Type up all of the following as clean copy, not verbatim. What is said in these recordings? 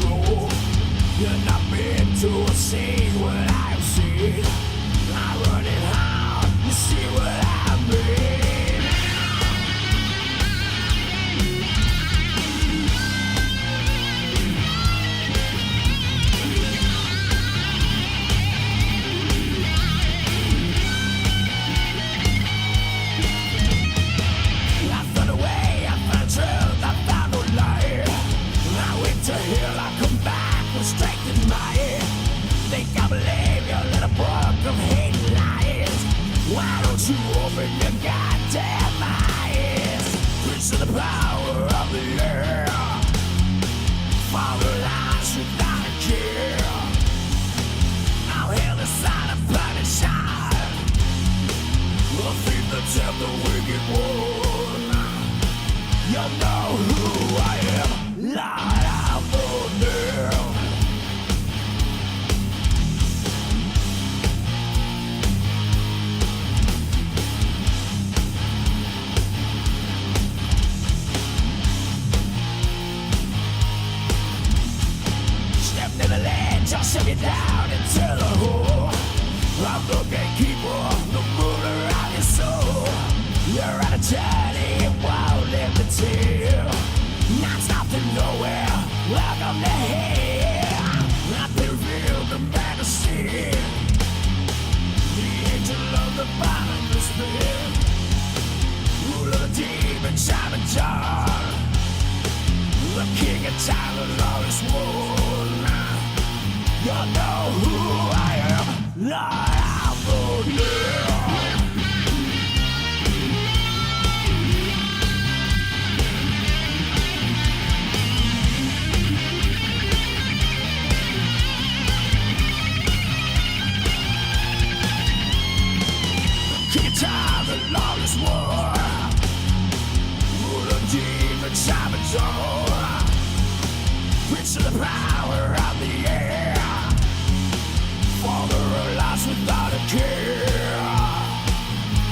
control. You're not meant to see what I have seen. I run it hard, you see what I mean. I found a way, I found truth, I found no lie. I went to hell, I come back with strength in my head. Think I believe your little book of hate and lies. Why don't you open your goddamn eyes? Preach to the power of the air. Follow lies without a care. I'll hear the sound of punishment. A thief that tempt the wicked one. You know who I am, Lord of the Damned. To the ledge, I'll shove you down into the hole. I'm the gatekeeper, the ruler of your soul. You're out of journey, it won't live the tear. Not stop to nowhere, welcome to here. I've been revealed the majesty, the angel of the bottomless pit, ruler of the demon, Simon John, the king of time, the lawless one. You know who I am, Lord of the Damned. King of time, the lawless one, ruler of demon, Simon John, prince of the power of the air. Father of lies without a care.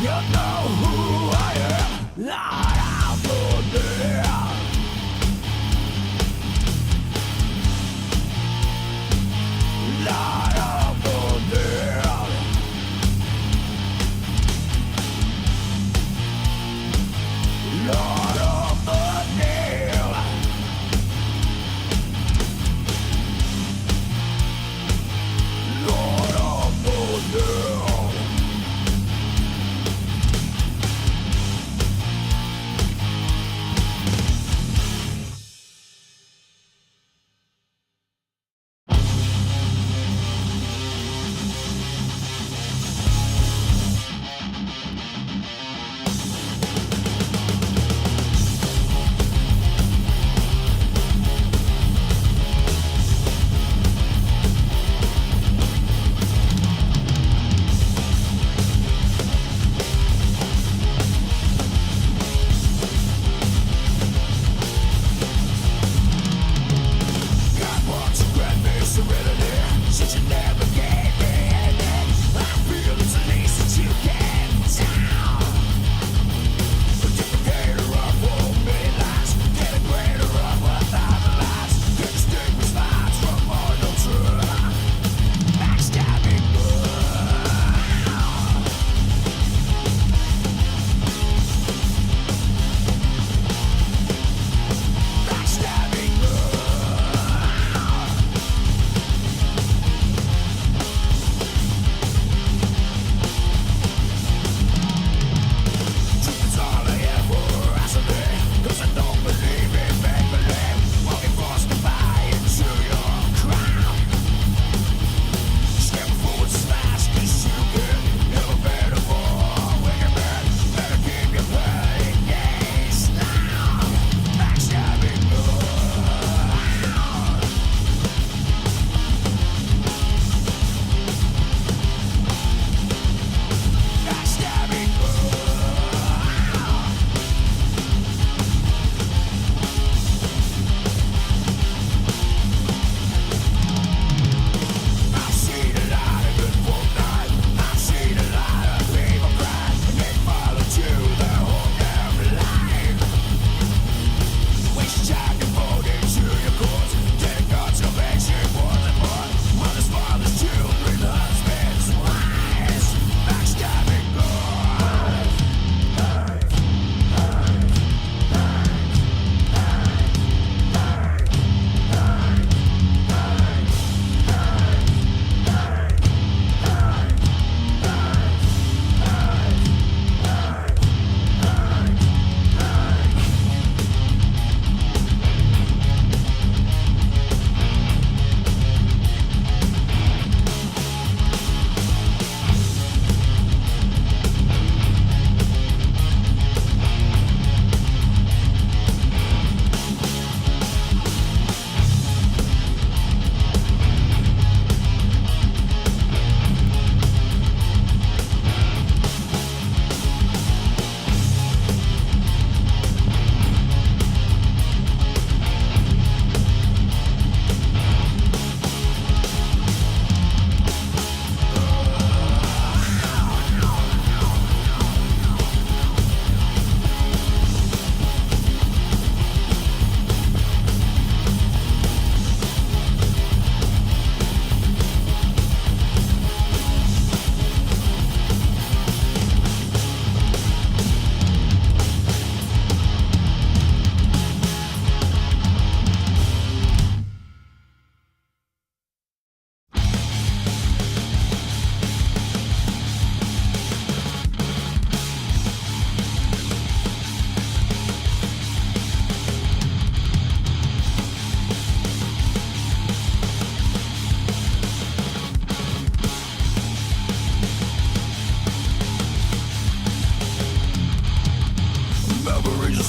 You know who I am, Lord of the Damned. Lord of the Damned. Lord of the Damned.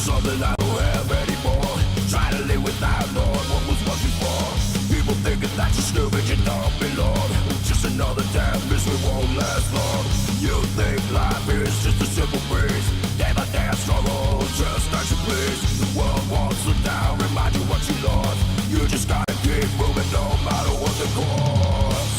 something I don't have anymore. Try to live without knowing what was once before. People thinking that you're stupid, you don't belong. Just another damn misery won't last long. You think life is just a simple breeze. Day by day I struggle, just as you please. The world won't slow down, remind you what you lost. You just gotta keep moving no matter what the cost.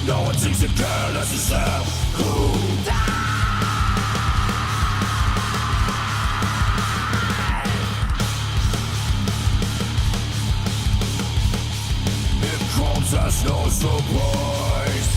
No one seems to care unless it's them who die. It comes as no surprise.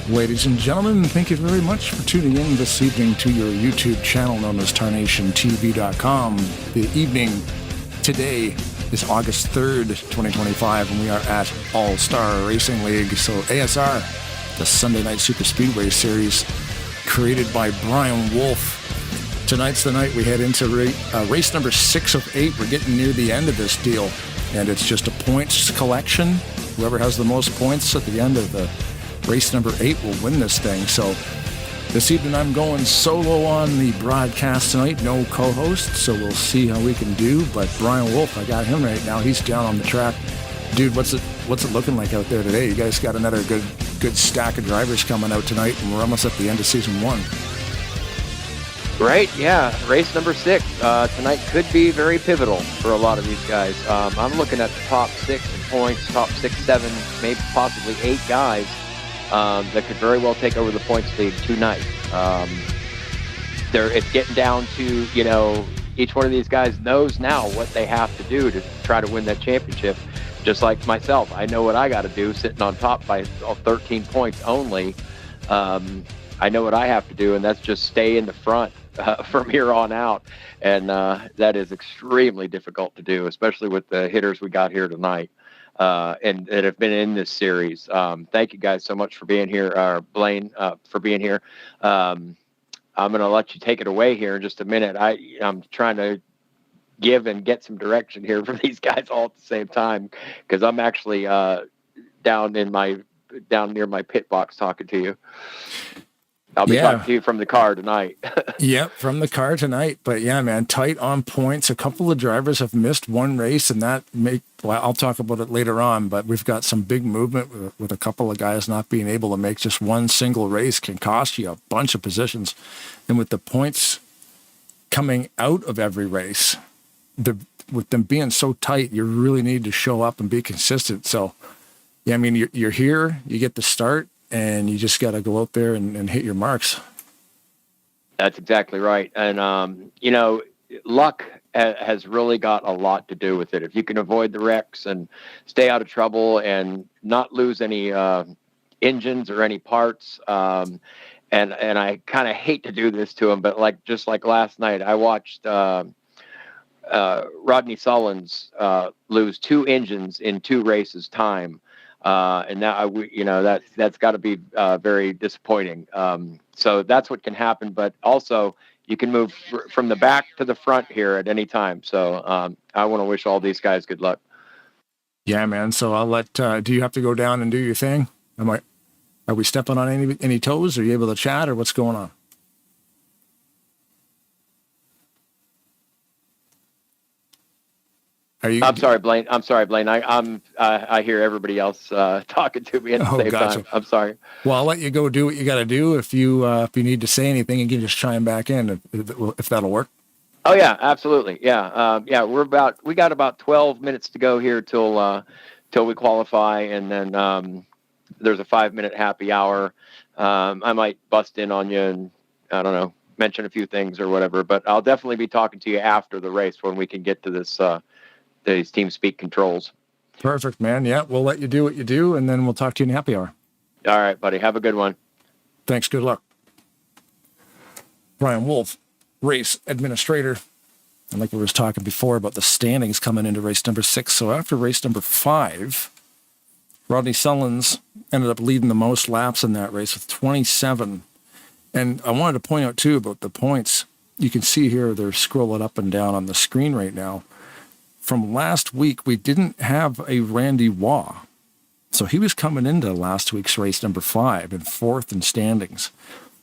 Ladies and gentlemen, thank you very much for tuning in this evening to your YouTube channel known as TarnationTV.com. The evening today is August 3rd, 2025, and we are at All-Star Racing League. So ASR, the Sunday Night Superspeedway series created by Brian Wolf. Tonight's the night we head into race number 6 of 8. We're getting near the end of this deal, and it's just a points collection. Whoever has the most points at the end of the race number 8 will win this thing. So this evening I'm going solo on the broadcast tonight, no co-host, so we'll see how we can do. But Brian Wolf, I got him right now. He's down on the track. Dude, what's it looking like out there today? You guys got another good stack of drivers coming out tonight, and we're almost at the end of season 1. Right, yeah. Race number 6 tonight could be very pivotal for a lot of these guys. I'm looking at the top 6 in points, top 6, 7, maybe possibly 8 guys that could very well take over the points lead tonight. It's getting down to, each one of these guys knows now what they have to do to try to win that championship. Just like myself, I know what I got to do, sitting on top by 13 points only. I know what I have to do, and that's just stay in the front from here on out. And that is extremely difficult to do, especially with the hitters we got here tonight. And that have been in this series. Thank you guys so much for being here, Blaine, for being here. I'm going to let you take it away here in just a minute. I'm trying to give and get some direction here for these guys all at the same time, because I'm actually down near my pit box talking to you. I'll be talking to you from the car tonight. Yep, from the car tonight. But yeah, man, tight on points. A couple of drivers have missed one race, and I'll talk about it later on, but we've got some big movement with a couple of guys not being able to make just one single race can cost you a bunch of positions. And with the points coming out of every race, with them being so tight, you really need to show up and be consistent. So, yeah, I mean, you're here, you get the start, and you just got to go out there and hit your marks. That's exactly right. And, luck has really got a lot to do with it. If you can avoid the wrecks and stay out of trouble and not lose any engines or any parts, and I kind of hate to do this to him, but just like last night, I watched Rodney Sullins lose 2 engines in 2 races time. And now, that's got to be very disappointing. So that's what can happen. But also, you can move from the back to the front here at any time. So I want to wish all these guys good luck. Yeah, man. So I'll let. Do you have to go down and do your thing? Are we stepping on any toes? Are you able to chat, or what's going on? I'm sorry, Blaine. I hear everybody else talking to me at the same time. I'm sorry. Well, I'll let you go do what you got to do. If you need to say anything, you can just chime back in if that'll work. Oh yeah, absolutely. Yeah. We got about 12 minutes to go here till we qualify, and then there's a 5-minute happy hour. I might bust in on you and I don't know, mention a few things or whatever, but I'll definitely be talking to you after the race when we can get to this. These team speak controls. Perfect, man. Yeah, we'll let you do what you do, and then we'll talk to you in happy hour. All right, buddy. Have a good one. Thanks. Good luck. Brian Wolf, race administrator. And like we were talking before about the standings coming into race number 6. So after race number 5, Rodney Sullins ended up leading the most laps in that race with 27. And I wanted to point out, too, about the points. You can see here they're scrolling up and down on the screen right now. From last week, we didn't have a Randy Waugh. So he was coming into last week's race number 5 and 4th in standings.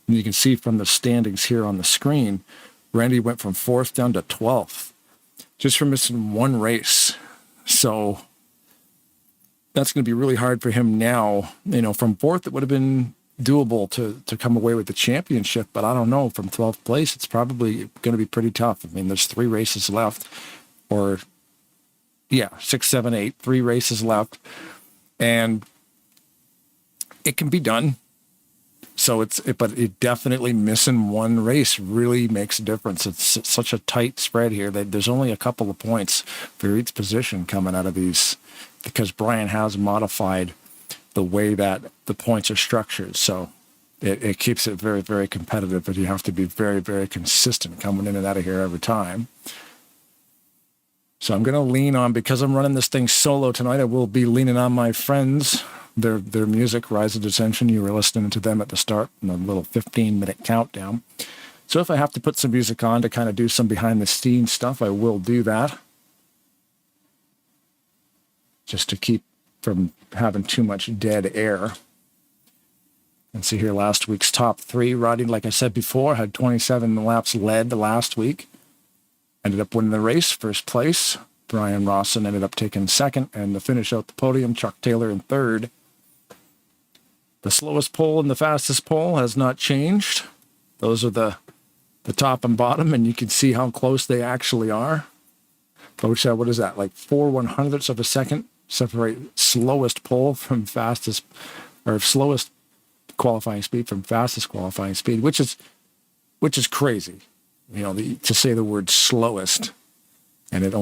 And you can see from the standings here on the screen, Randy went from 4th down to 12th, just for missing one race. So that's going to be really hard for him now. From 4th, it would have been doable to come away with the championship, but I don't know. From 12th place, it's probably going to be pretty tough. I mean, there's 3 races left, or 6, 7, 8, 3 races left, and it can be done. So but it definitely missing one race really makes a difference. It's such a tight spread here that there's only a couple of points for each position coming out of these, because Brian has modified the way that the points are structured. So it keeps it very, very competitive, but you have to be very, very consistent coming in and out of here every time. So I'm going to lean on, because I'm running this thing solo tonight, I will be leaning on my friends, their music, Rise of Dissension. You were listening to them at the start in a little 15-minute countdown. So if I have to put some music on to kind of do some behind-the-scenes stuff, I will do that, just to keep from having too much dead air. And see here, last week's top three. Rodney, like I said before, had 27 laps led last week. Ended up winning the race, first place. Brian Rawson ended up taking second. And to finish out the podium, Chuck Taylor in third. The slowest pole and the fastest pole has not changed. Those are the top and bottom, and you can see how close they actually are. Which, what is that, like 4/100ths of a second separate slowest pole from fastest, or slowest qualifying speed from fastest qualifying speed, which is crazy. You know, to say the word slowest and it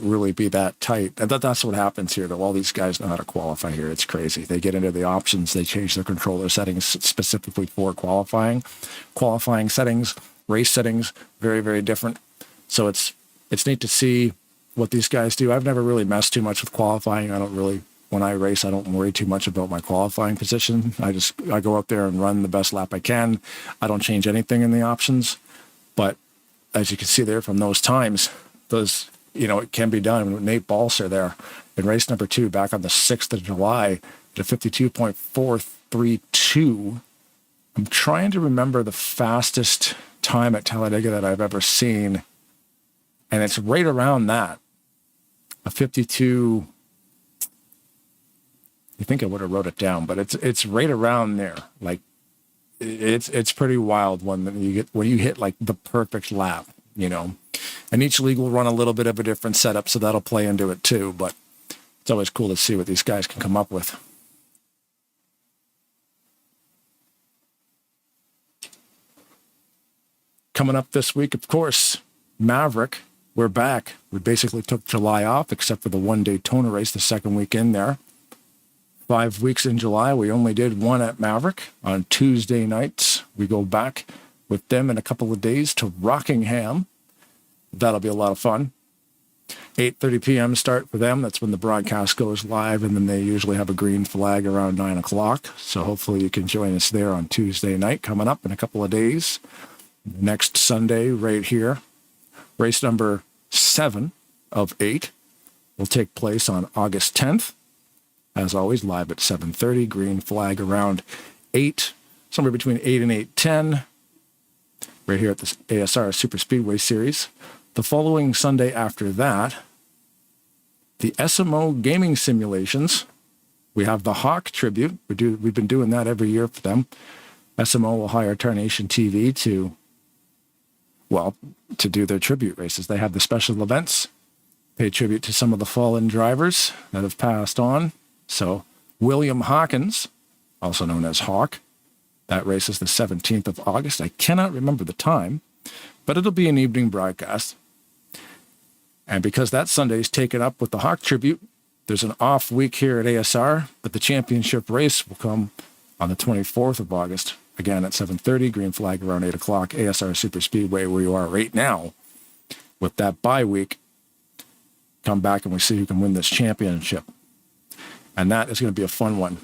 really be that tight. That's what happens here, though. All these guys know how to qualify here. It's crazy. They get into the options. They change their controller settings specifically for qualifying. Qualifying settings, race settings, very, very different. So it's neat to see what these guys do. I've never really messed too much with qualifying. When I race, I don't worry too much about my qualifying position. I go out there and run the best lap I can. I don't change anything in the options. But as you can see there from those times, it can be done. Nate Balser there in race number 2 back on the 6th of July at a 52.432. I'm trying to remember the fastest time at Talladega that I've ever seen. And it's right around that. A 52. You think I would have wrote it down, but it's right around there. Like it's pretty wild when you hit like the perfect lap, And each league will run a little bit of a different setup, so that'll play into it too. But it's always cool to see what these guys can come up with. Coming up this week, of course, Maverick. We're back. We basically took July off, except for the one Daytona race, the second weekend there. 5 weeks in July, we only did one at Maverick on Tuesday nights. We go back with them in a couple of days to Rockingham. That'll be a lot of fun. 8:30 p.m. start for them. That's when the broadcast goes live, and then they usually have a green flag around 9 o'clock. So hopefully you can join us there on Tuesday night coming up in a couple of days. Next Sunday, right here, race number 7 of 8 will take place on August 10th. As always, live at 7:30, green flag around 8, somewhere between 8 and 8:10, right here at the ASR Superspeedway Series. The following Sunday after that, the SMO Gaming Simulations. We have the Hawk Tribute. We've been doing that every year for them. SMO will hire Tarnation TV to do their tribute races. They have the special events, pay tribute to some of the fallen drivers that have passed on. So William Hawkins, also known as Hawk, that race is the 17th of August. I cannot remember the time, but it'll be an evening broadcast. And because that Sunday is taken up with the Hawk Tribute, there's an off week here at ASR, but the championship race will come on the 24th of August, again at 7:30, green flag around 8 o'clock, ASR Superspeedway, where you are right now. With that bye week, come back and we see who can win this championship. And that is going to be a fun one.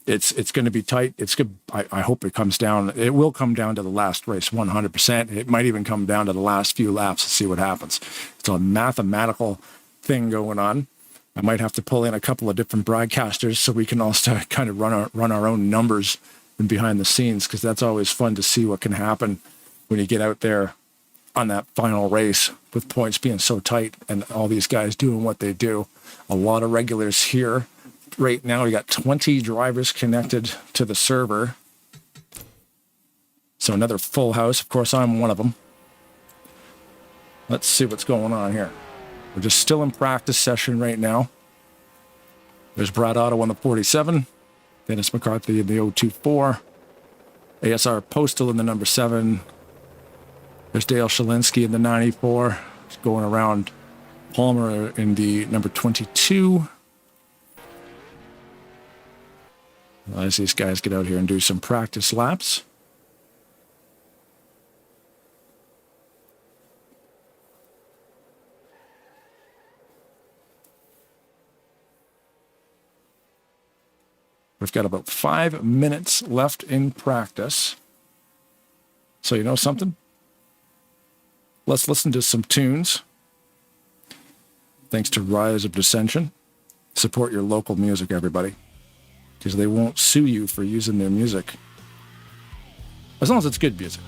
It's going to be tight. It's good. I hope it comes down. It will come down to the last race, 100%. It might even come down to the last few laps to see what happens. It's a mathematical thing going on. I might have to pull in a couple of different broadcasters so we can all start kind of run our own numbers and behind the scenes, because that's always fun to see what can happen when you get out there on that final race with points being so tight and all these guys doing what they do. A lot of regulars here. Right now, we got 20 drivers connected to the server. So another full house. Of course, I'm one of them. Let's see what's going on here. We're just still in practice session right now. There's Brad Otto on the 47. Dennis McCarthy in the 024. ASR Postal in the number 7. There's Dale Shalinsky in the 94. He's going around Palmer in the number 22. As these guys get out here and do some practice laps. We've got about 5 minutes left in practice. So you know something? Let's listen to some tunes. Thanks to Rise of Dissension. Support your local music, everybody, because they won't sue you for using their music. As long as it's good music.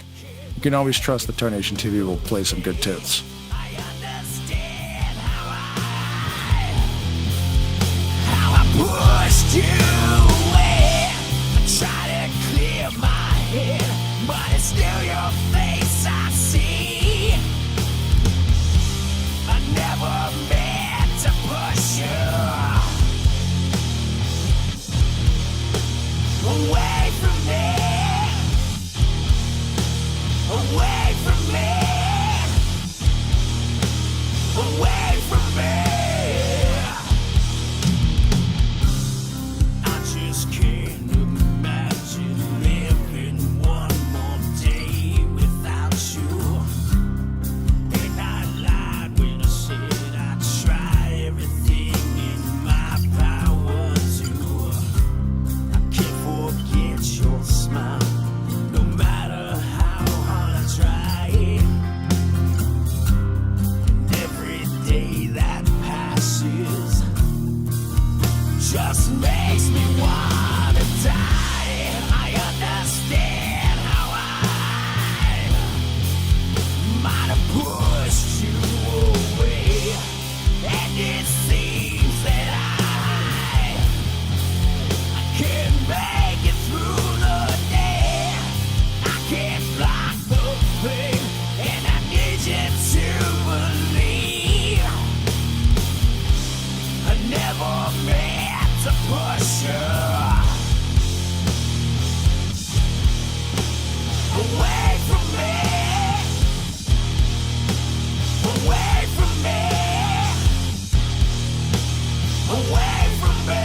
You can always trust that Tarnation TV will play some good tunes. I understand how I pushed you away. I try to clear my head, but it's still your face I see. I never meant to push you away from me. Away from me. Away from me. I just can't imagine living one more day without you. And I lied when I said I'd try everything in my power to. I can't forget your smile, no matter how hard I try. And every day that passes just makes me wanna die. I understand how I might have pushed you away, and it seems that I can't make it through the day. I can't block the pain, and I need you to believe I never meant to push you away from me. Away from me. Away from me.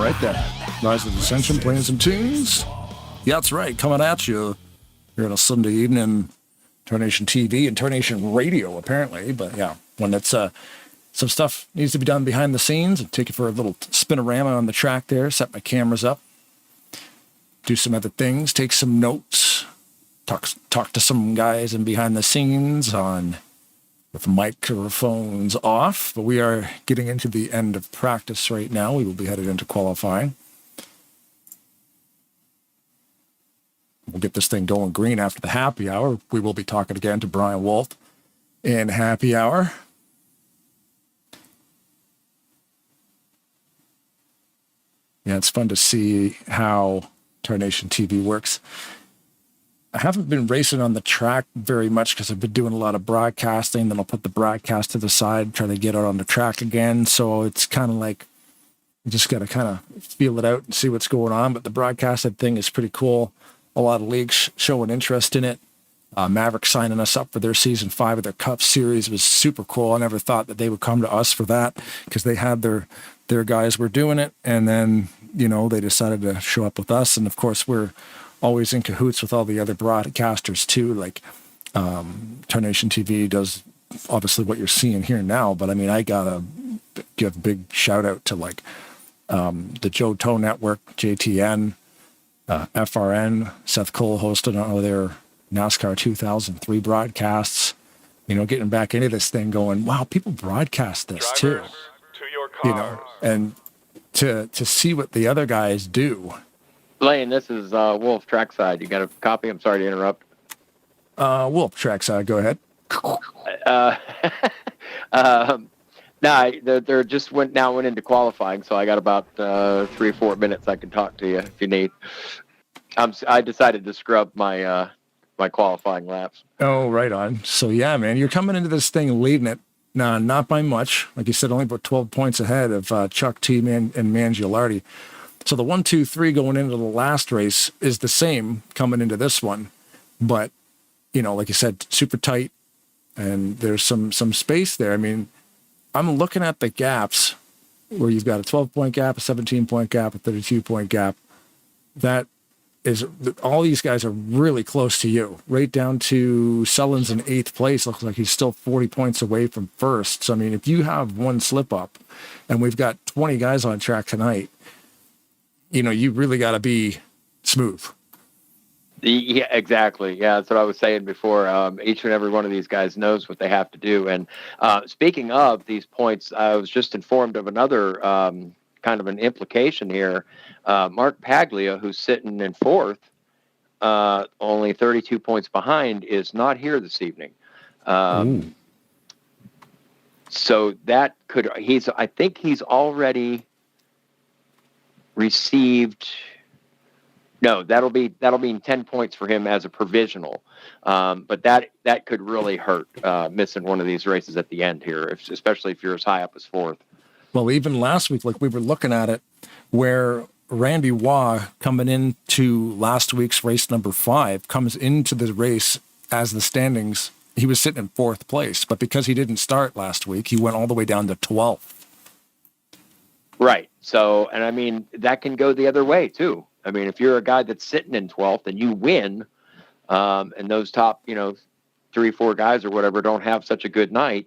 right then. Rise of Ascension, playing some tunes. Yeah, that's right. Coming at you here on a Sunday evening, Tarnation TV and Tarnation Radio, apparently. But yeah, when it's some stuff needs to be done behind the scenes, and take you for a little spinorama on the track there, set my cameras up, do some other things, take some notes, talk to some guys in behind the scenes with microphones off. But we are getting into the end of practice right now. We will be headed into qualifying. We'll get this thing going green after the happy hour. We will be talking again to Brian Wolf in happy hour. Yeah, it's fun to see how Tarnation TV works. I haven't been racing on the track very much because I've been doing a lot of broadcasting. Then I'll put the broadcast to the side, try to get out on the track again. So it's kind of like you just got to kind of feel it out and see what's going on. But the broadcasted thing is pretty cool. A lot of leagues showing interest in it. Maverick signing us up for their season 5 of their Cup Series was super cool. I never thought that they would come to us for that because they had their guys were doing it. And then, they decided to show up with us. And of course, we're always in cahoots with all the other broadcasters too. Like Tarnation TV does obviously what you're seeing here now. But I mean, I got to give a big shout out to the Joe Toe Network, JTN, FRN, Seth Cole hosted all their NASCAR 2003 broadcasts, getting back into this thing going, wow, people broadcast this too, to your cars. And to see what the other guys do. Blaine, this is Wolf Trackside. You got a copy? I'm sorry to interrupt. Wolf Trackside, go ahead. They're just went into qualifying, so I got about 3 or 4 minutes I can talk to you if you need. I decided to scrub my my qualifying laps. Oh, right on. So yeah, man, you're coming into this thing leading it. Nah, not by much. Like you said, only about 12 points ahead of Chuck T and Mangialardi. So the 1, 2, 3 going into the last race is the same coming into this one, but like you said, super tight, and there's some space there. I mean, I'm looking at the gaps where you've got a 12-point gap, a 17-point gap, a 32-point gap. That is, all these guys are really close to you, right down to Sullins in 8th place. Looks like he's still 40 points away from first. So, I mean, if you have one slip up, and we've got 20 guys on track tonight, you really got to be smooth. Yeah, exactly. Yeah, that's what I was saying before. Each and every one of these guys knows what they have to do. And speaking of these points, I was just informed of another kind of an implication here. Mark Paglia, who's sitting in 4th, only 32 points behind, is not here this evening. So that could, I think he's already received. No, that'll mean 10 points for him as a provisional. But that could really hurt, missing one of these races at the end here, especially if you're as high up as 4th. Well, even last week, like we were looking at it, where Randy Waugh, coming into last week's race number 5, comes into the race as the standings. He was sitting in 4th place, but because he didn't start last week, he went all the way down to 12th. Right. So, and I mean, that can go the other way too. I mean, if you're a guy that's sitting in 12th and you win, and those top, 3, 4 guys or whatever don't have such a good night,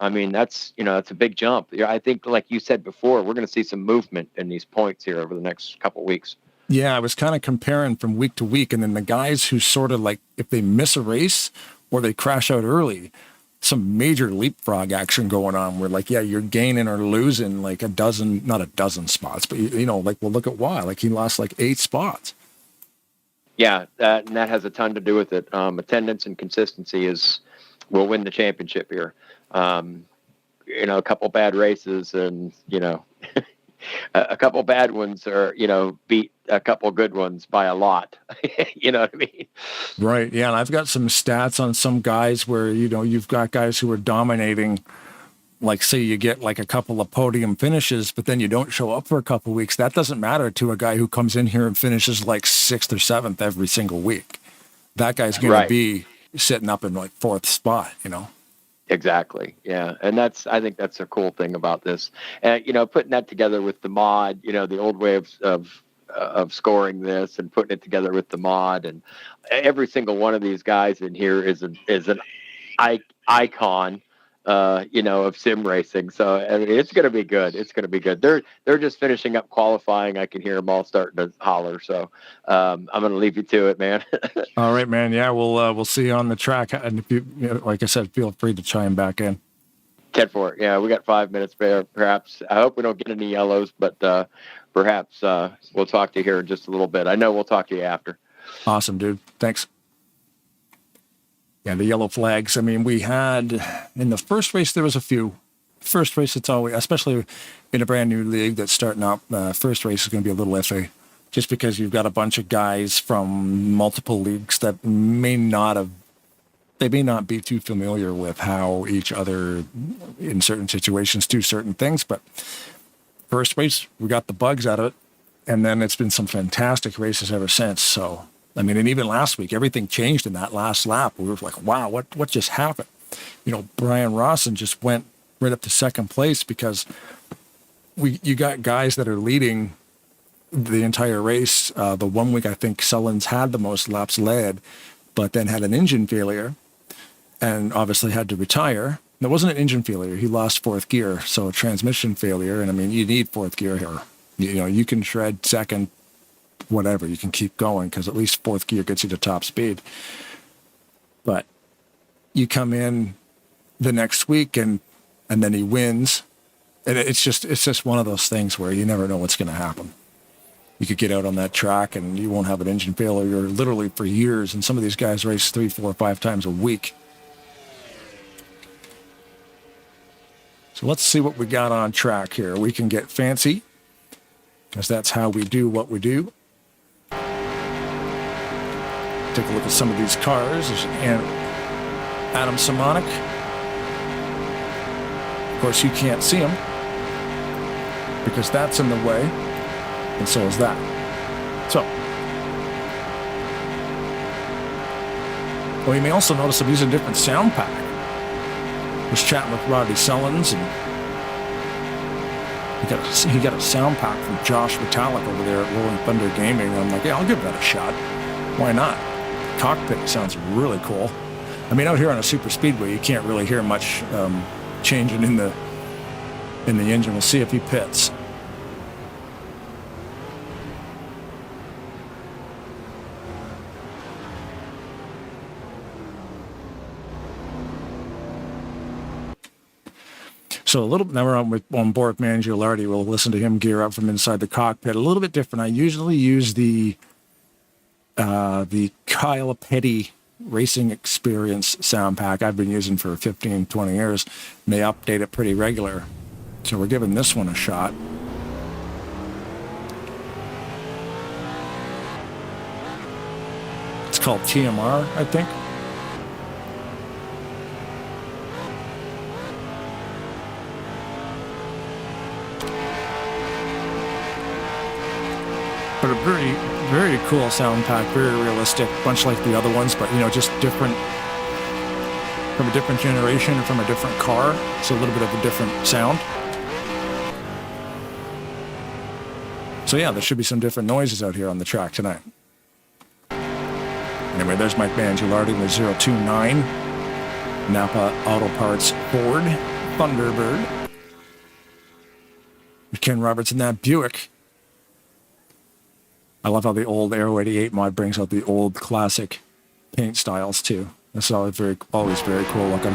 I mean, that's a big jump. I think, like you said before, we're going to see some movement in these points here over the next couple of weeks. Yeah, I was kind of comparing from week to week, and then the guys who sort of like, if they miss a race or they crash out early, some major leapfrog action going on where, like, yeah, you're gaining or losing like not a dozen spots, but like, well, look at why, like he lost like 8 spots. Yeah, and that has a ton to do with it. Attendance and consistency will win the championship here. A couple bad races and, a couple bad ones are, beat a couple good ones by a lot. You know what I mean? Right. Yeah. And I've got some stats on some guys where, you've got guys who are dominating, like say you get like a couple of podium finishes, but then you don't show up for a couple of weeks. That doesn't matter to a guy who comes in here and finishes like 6th or 7th every single week. That guy's going to be sitting up in like 4th spot, Exactly. Yeah. And I think that's a cool thing about this. And, putting that together with the mod, the old way of scoring this and putting it together with the mod, and every single one of these guys in here is an icon, of sim racing. So I mean, it's going to be good. It's going to be good. They're just finishing up qualifying. I can hear them all starting to holler. So I'm going to leave you to it, man. All right, man. Yeah, we'll see you on the track. And if you like I said, feel free to chime back in. 10 for it. Yeah, we got 5 minutes there. Perhaps I hope we don't get any yellows, but perhaps we'll talk to you here in just a little bit. I know we'll talk to you after. Awesome, dude. Thanks. Yeah, the yellow flags. I mean, we had in the first race, there was a few. First race, it's always, especially in a brand new league that's starting up, first race is going to be a little iffy just because you've got a bunch of guys from multiple leagues that may not be too familiar with how each other in certain situations do certain things. But first race, we got the bugs out of it. And then it's been some fantastic races ever since. So, I mean, and even last week, everything changed in that last lap. We were like, wow, what just happened? Brian Rawson just went right up to second place because you got guys that are leading the entire race. The 1 week, I think Sullins had the most laps led, but then had an engine failure and obviously had to retire. It wasn't an engine failure. He lost fourth gear, so a transmission failure. And I mean, you need fourth gear here. You can shred second, whatever. You can keep going because at least fourth gear gets you to top speed. But you come in the next week and then he wins. And it's just one of those things where you never know what's going to happen. You could get out on that track and you won't have an engine failure literally for years. And some of these guys race 3, 4, 5 times a week. So let's see what we got on track here. We can get fancy because that's how we do what we do. Take a look at some of these cars. There's Adam Simonic. Of course, you can't see him because that's in the way, and so is that. So, you may also notice I'm using a different sound pack. I was chatting with Rodney Sullins, and he got a sound pack from Josh Vitalik over there at Rolling Thunder Gaming. And I'm like, yeah, I'll give that a shot. Why not? Cockpit sounds really cool. I mean, out here on a Superspeedway, you can't really hear much changing in the engine. We'll see if he pits. So a little now we're on board with Manager Lardy. We'll listen to him gear up from inside the cockpit. A little bit different. I usually use the Kyle Petty Racing Experience sound pack I've been using for 15, 20 years. And they update it pretty regular. So we're giving this one a shot. It's called TMR, I think. But a very, very cool sound pack, very realistic, much like the other ones, but just different, from a different generation and from a different car. So a little bit of a different sound. So yeah, there should be some different noises out here on the track tonight. Anyway, there's Mike Mangialardi in the 029 Napa Auto Parts Ford Thunderbird. Ken Roberts in that Buick. I love how the old Aero 88 mod brings out the old classic paint styles too. That's always very cool looking.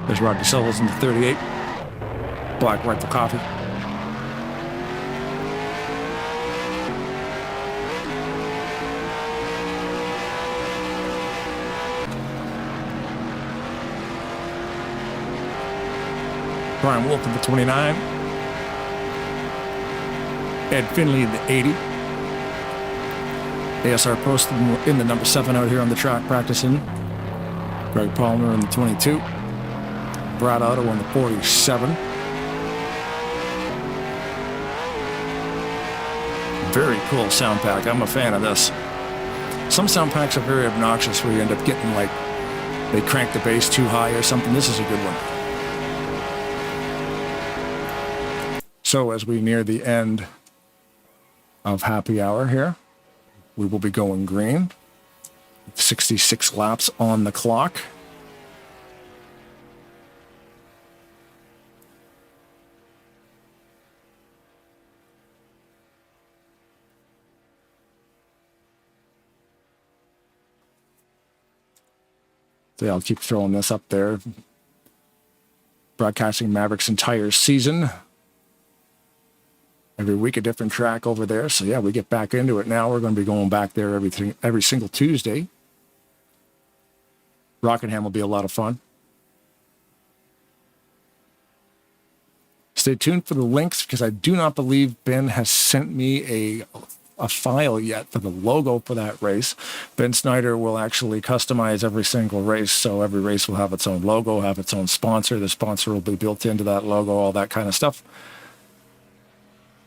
There's Rodney Sullins in the 38. Black Rifle Coffee. Brian Wolf in the 29. Ed Finley in the 80. ASR Post in the number 7 out here on the track practicing. Greg Palmer in the 22. Brad Otto in the 47. Very cool sound pack. I'm a fan of this. Some sound packs are very obnoxious where you end up getting like, they crank the bass too high or something. This is a good one. So as we near the end of happy hour here, we will be going green. 66 laps on the clock. So I'll keep throwing this up there. Broadcasting Mavericks' entire season. Every week a different track over there. So yeah, we get back into it now. We're going to be going back there every single Tuesday. Rockingham will be a lot of fun. Stay tuned for the links because I do not believe Ben has sent me a file yet for the logo for that race. Ben Snyder will actually customize every single race, so every race will have its own logo, have its own sponsor. The sponsor will be built into that logo, all that kind of stuff.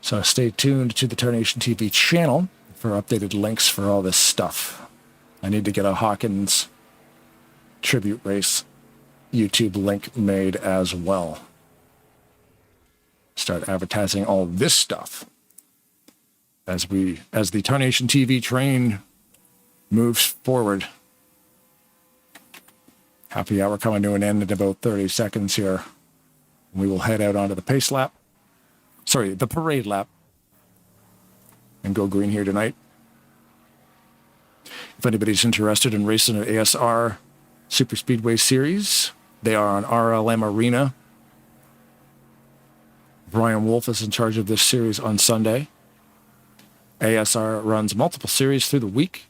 So stay tuned to the Tarnation TV channel for updated links for all this stuff. I need to get a Hawkins tribute race YouTube link made as well. Start advertising all this stuff as the Tarnation TV train moves forward. Happy hour coming to an end in about 30 seconds here. We will head out onto the pace lap. Sorry, the parade lap. And go green here tonight. If anybody's interested in racing an ASR Superspeedway series, they are on RLM Arena. Brian Wolf is in charge of this series on Sunday. ASR runs multiple series through the week.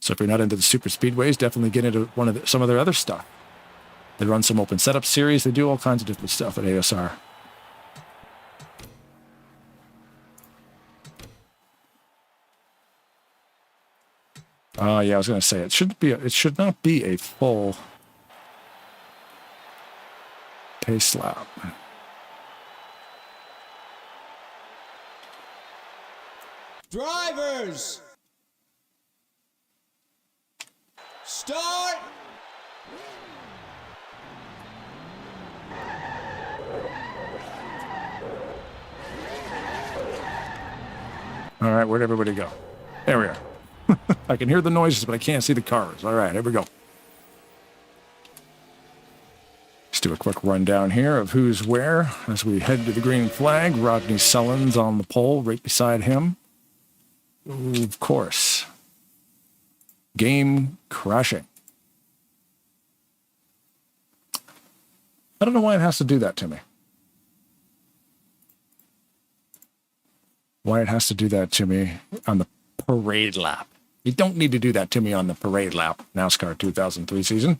So if you're not into the super speedways, definitely get into some of their other stuff. They run some open setup series. They do all kinds of different stuff at ASR. Yeah, I was going to say it should not be a full pace lap. Drivers, start. All right, where'd everybody go? There we are. I can hear the noises, but I can't see the cars. All right, here we go. Let's do a quick rundown here of who's where as we head to the green flag. Rodney Sullins on the pole, right beside him. Ooh, of course. Game crashing. I don't know why it has to do that to me. Why it has to do that to me on the parade lap. You don't need to do that to me on the parade lap, NASCAR 2003 season.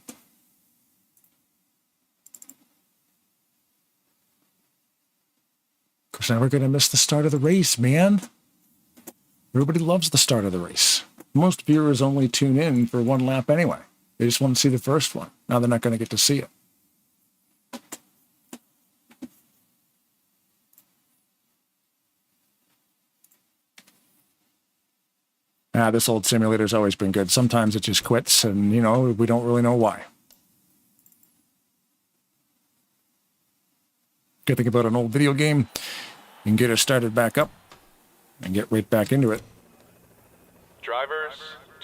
Because now we're going to miss the start of the race, man. Everybody loves the start of the race. Most viewers only tune in for one lap anyway. They just want to see the first one. Now they're not going to get to see it. This old simulator's always been good. Sometimes it just quits, and, we don't really know why. Good thing about an old video game, you can get it started back up and get right back into it. Drivers,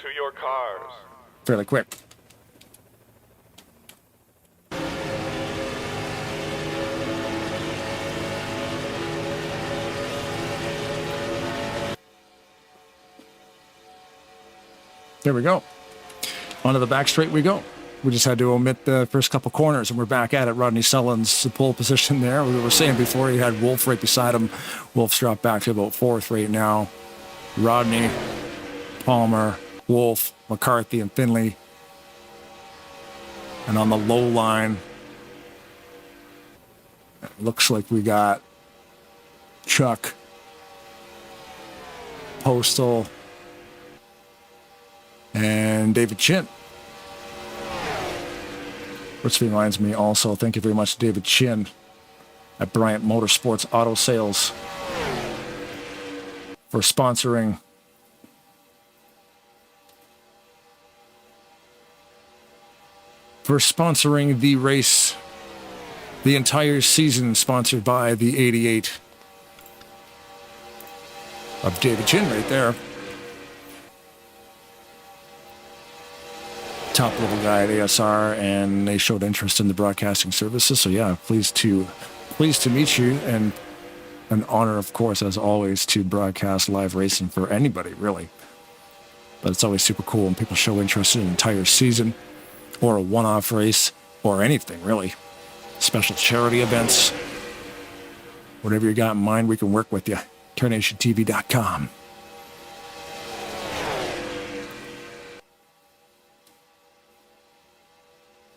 to your cars. Fairly quick. There we go. Onto the back straight we go. We just had to omit the first couple corners, and we're back at it. Rodney Sullins, the pole position there. We were saying before he had Wolf right beside him. Wolf's dropped back to about fourth right now. Rodney, Palmer, Wolf, McCarthy, and Finley. And on the low line, it looks like we got Chuck, Postal, and David Chin. Which reminds me also, thank you very much, David Chin at Bryant Motorsports Auto Sales. for sponsoring the race, the entire season, sponsored by the 88 of David Chin right there. Top level guy at ASR, and they showed interest in the broadcasting services. So yeah, pleased to meet you, and an honor, of course, as always, to broadcast live racing for anybody, really. But it's always super cool when people show interest in an entire season, or a one-off race, or anything, really. Special charity events. Whatever you got in mind, we can work with you. TarnationTV.com.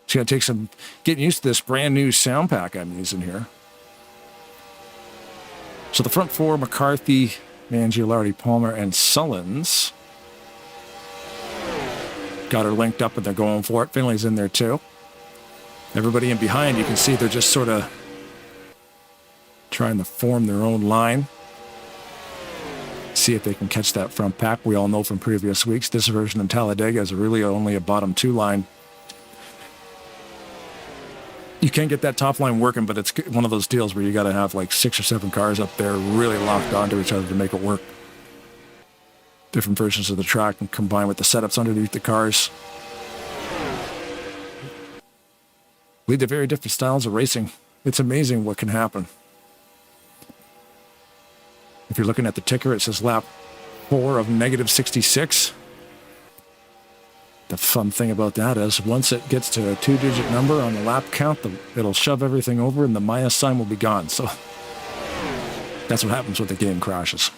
It's going to take some getting used to this brand new sound pack I'm using here. So the front four, McCarthy, Mangialardi, Palmer, and Sullins, got her linked up and they're going for it. Finley's in there too. Everybody in behind, you can see they're just sort of trying to form their own line. See if they can catch that front pack. We all know from previous weeks, this version of Talladega is really only a bottom two line. You can get that top line working, but it's one of those deals where you got to have like 6 or 7 cars up there really locked onto each other to make it work. Different versions of the track and combined with the setups underneath the cars lead to very different styles of racing. It's amazing what can happen. If you're looking at the ticker, it says lap 4 of -66. The fun thing about that is once it gets to a 2-digit number on the lap count, it'll shove everything over and the minus sign will be gone. So that's what happens when the game crashes.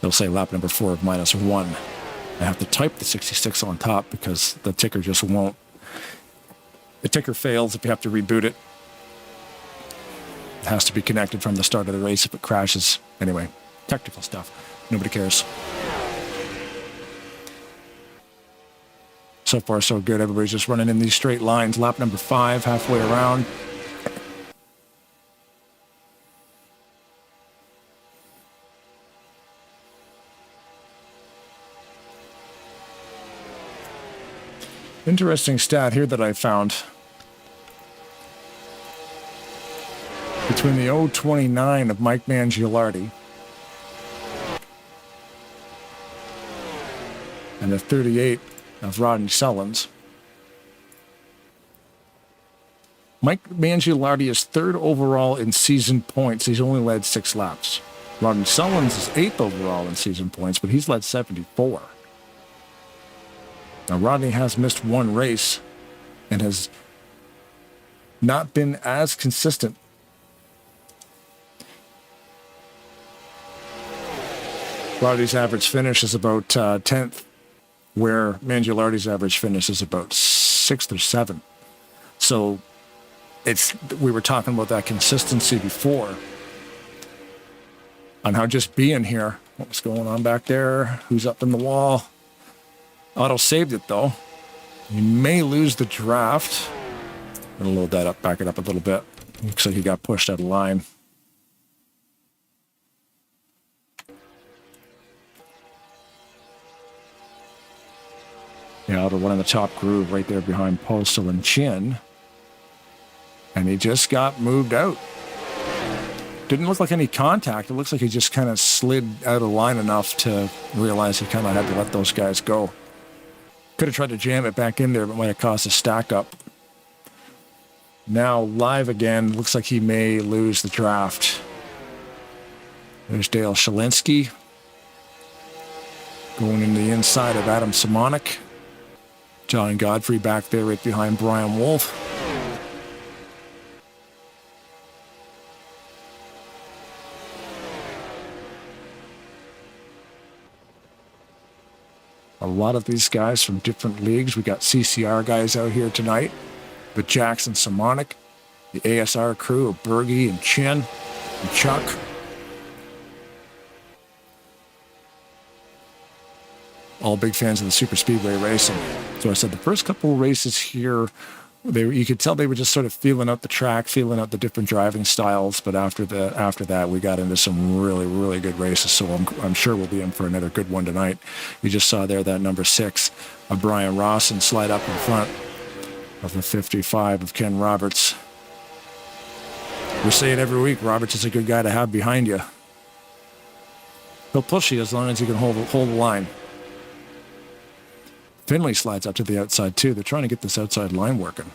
They'll say lap number 4 of -1. I have to type the 66 on top because the ticker just won't. The ticker fails if you have to reboot it. It has to be connected from the start of the race if it crashes. Anyway, technical stuff. Nobody cares. So far, so good. Everybody's just running in these straight lines. Lap number 5, halfway around. Interesting stat here that I found. Between the 029 of Mike Mangialardi and the 38 of Rodney Sullins, Mike Mangialardi is 3rd overall in season points. He's only led 6 laps. Rodney Sullins is 8th overall in season points, but he's led 74. Now, Rodney has missed 1 race and has not been as consistent. Rodney's average finish is about 10th, where Mangialardi's average finish is about 6th or 7th. So we were talking about that consistency before on how just being here. What's going on back there? Who's up in the wall? Auto saved it though. You may lose the draft. I'm gonna load that up, back it up a little bit. Looks like he got pushed out of line. Yeah, out of one in the top groove right there behind Postal and Chin. And he just got moved out. Didn't look like any contact. It looks like he just kind of slid out of line enough to realize he kind of had to let those guys go. Could have tried to jam it back in there, but might have caused a stack up. Now live again. Looks like he may lose the draft. There's Dale Shalinsky going into the inside of Adam Simonik. John Godfrey back there right behind Brian Wolf. A lot of these guys from different leagues. We got CCR guys out here tonight with Jackson Simonik, the ASR crew of Bergie and Chin and Chuck. All big fans of the Superspeedway racing. So I said the first couple of races here You could tell they were just sort of feeling out the track, feeling out the different driving styles. But after that, we got into some really, really good races. So I'm sure we'll be in for another good one tonight. You just saw there that number 6 of Brian Rawson slide up in front of the 55 of Ken Roberts. We say it every week. Roberts is a good guy to have behind you. He'll push you as long as you can hold the line. Finley slides up to the outside, too. They're trying to get this outside line working.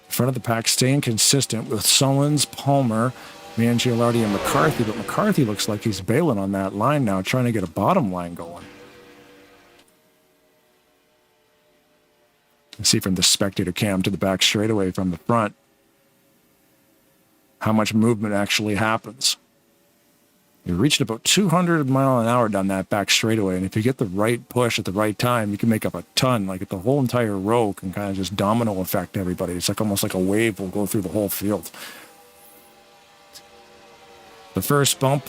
Front of the pack staying consistent with Sullins, Palmer, Mangialardi, and McCarthy. But McCarthy looks like he's bailing on that line now, trying to get a bottom line going. You see from the spectator cam to the back straightaway from the front how much movement actually happens. You reached about 200 mile an hour down that back straightaway, and if you get the right push at the right time, you can make up a ton. Like the whole entire row can kind of just domino affect everybody. It's like almost like a wave will go through the whole field. The first bump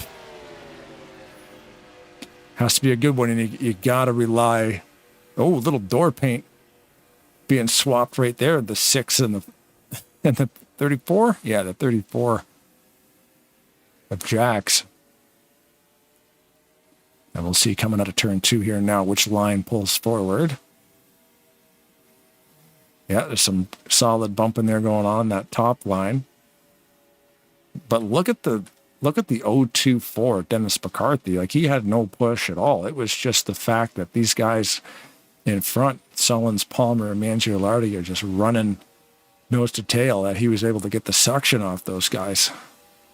has to be a good one, and you got to rely. Oh, little door paint being swapped right there. The 6 and the 34? Yeah, the 34 of Jack's. And we'll see coming out of turn 2 here now which line pulls forward. Yeah, there's some solid bumping there going on that top line. But look at the 024 Dennis McCarthy. Like, he had no push at all. It was just the fact that these guys in front, Sullins, Palmer, and Mangialardi, are just running nose to tail, that he was able to get the suction off those guys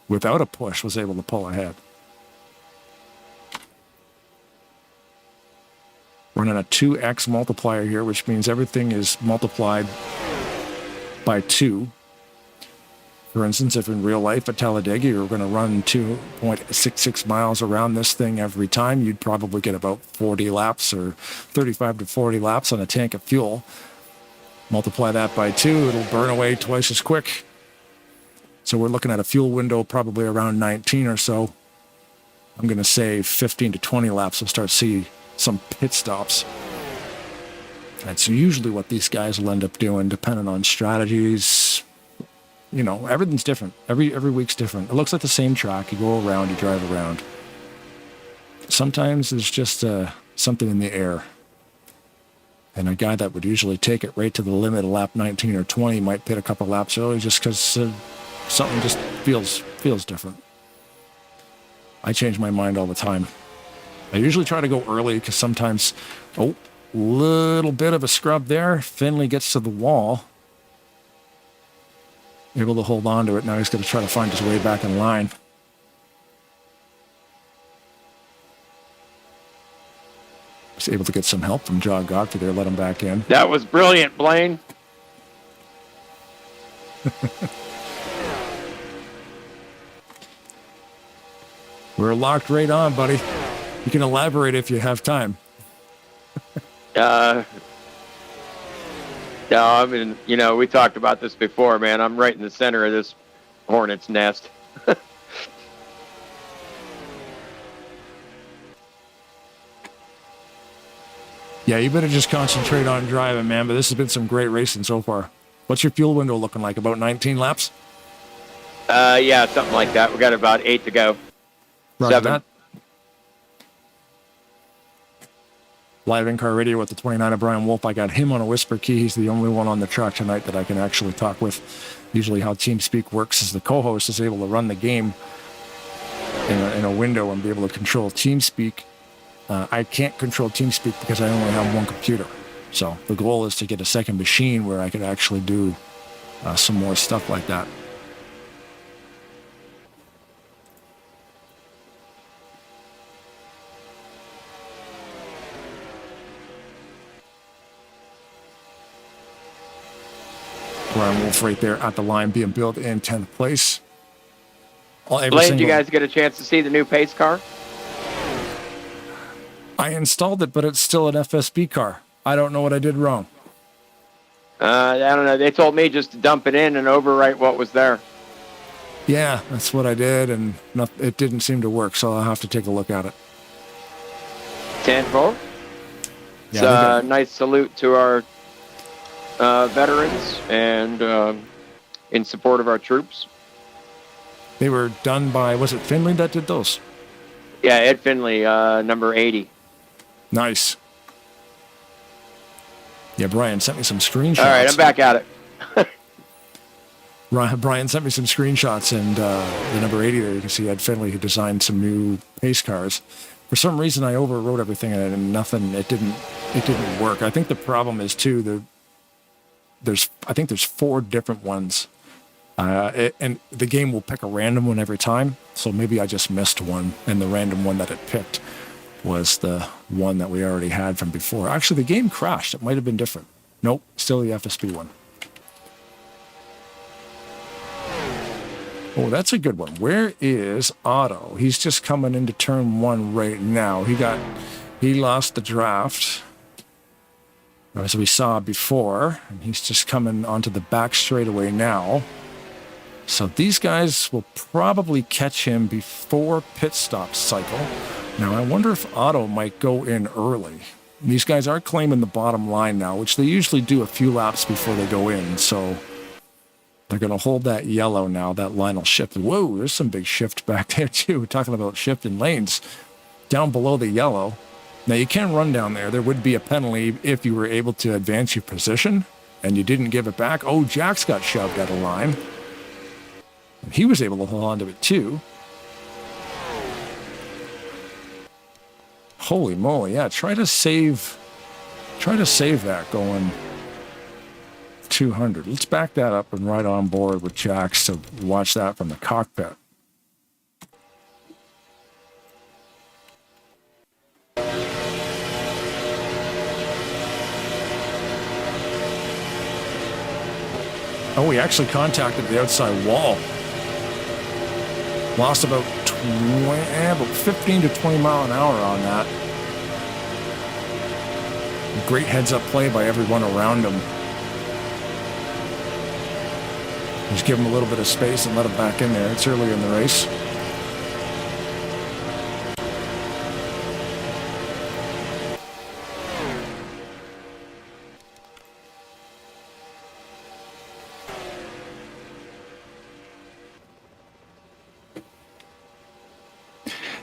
without a push, was able to pull ahead. Running a 2x multiplier here, which means everything is multiplied by 2. For instance, if in real life at Talladega you're going to run 2.66 miles around this thing every time, you'd probably get about 40 laps or 35 to 40 laps on a tank of fuel. Multiply that by 2, it'll burn away twice as quick. So we're looking at a fuel window probably around 19 or so. I'm going to say 15 to 20 laps. We'll start seeing some pit stops. That's usually what these guys will end up doing, depending on strategies. You know, everything's different. Every week's different. It looks like the same track. You go around, you drive around. Sometimes there's just something in the air. And a guy that would usually take it right to the limit of lap 19 or 20 might pit a couple laps early just because something just feels different. I change my mind all the time. I usually try to go early because sometimes, little bit of a scrub there. Finley gets to the wall. Able to hold on to it. Now he's going to try to find his way back in line. He's able to get some help from John Godfrey there, let him back in. That was brilliant, Blaine. We're locked right on, buddy. You can elaborate if you have time. No, I mean, you know, we talked about this before, man. I'm right in the center of this hornet's nest. Yeah, you better just concentrate on driving, man. But this has been some great racing so far. What's your fuel window looking like? About 19 laps? Yeah, something like that. We got about 8 to go. Roger 7. that. Live in-car radio with the 29 of Brian Wolf. I got him on a whisper key. He's the only one on the truck tonight that I can actually talk with. Usually how TeamSpeak works is the co-host is able to run the game in a window and be able to control TeamSpeak. I can't control TeamSpeak because I only have one computer. So the goal is to get a second machine where I could actually do some more stuff like that. Brian Wolf right there at the line being built in 10th place. Blaine, did you guys get a chance to see the new pace car? I installed it, but it's still an FSB car. I don't know what I did wrong. I don't know. They told me just to dump it in and overwrite what was there. Yeah, that's what I did, and it didn't seem to work, so I'll have to take a look at it. 10-4. It's Yeah, a nice salute to our veterans and in support of our troops. they were done by, was it Finley that did those? Yeah, Ed Finley, number 80. Nice. Yeah, Brian sent me some screenshots. All right, I'm back at it. Brian sent me some screenshots, and the number 80 there, you can see Ed Finley, who designed some new pace cars. For some reason, I overwrote everything, and it didn't work. I think the problem is too there's 4 different ones, and the game will pick a random one every time. So maybe I just missed one, and the random one that it picked was the one that we already had from before. Actually, the game crashed. It might have been different. Nope, still the FSP one. Oh, that's a good one. Where is Otto? He's just coming into turn 1 right now. He lost the draft, as we saw before, and he's just coming onto the back straightaway now. So these guys will probably catch him before pit stop cycle. Now, I wonder if Otto might go in early. These guys are claiming the bottom line now, which they usually do a few laps before they go in, so they're going to hold that yellow now. That line will shift. Whoa, there's some big shift back there, too. We're talking about shifting lanes down below the yellow. Now, you can run down there. There would be a penalty if you were able to advance your position and you didn't give it back. Oh, Jax got shoved out of line. He was able to hold on to it, too. Holy moly, yeah. Try to save that going 200. Let's back that up and right on board with Jax to watch that from the cockpit. Oh, we actually contacted the outside wall. Lost about 15 to 20 mile an hour on that. Great heads-up play by everyone around him. Just give him a little bit of space and let him back in there. It's early in the race.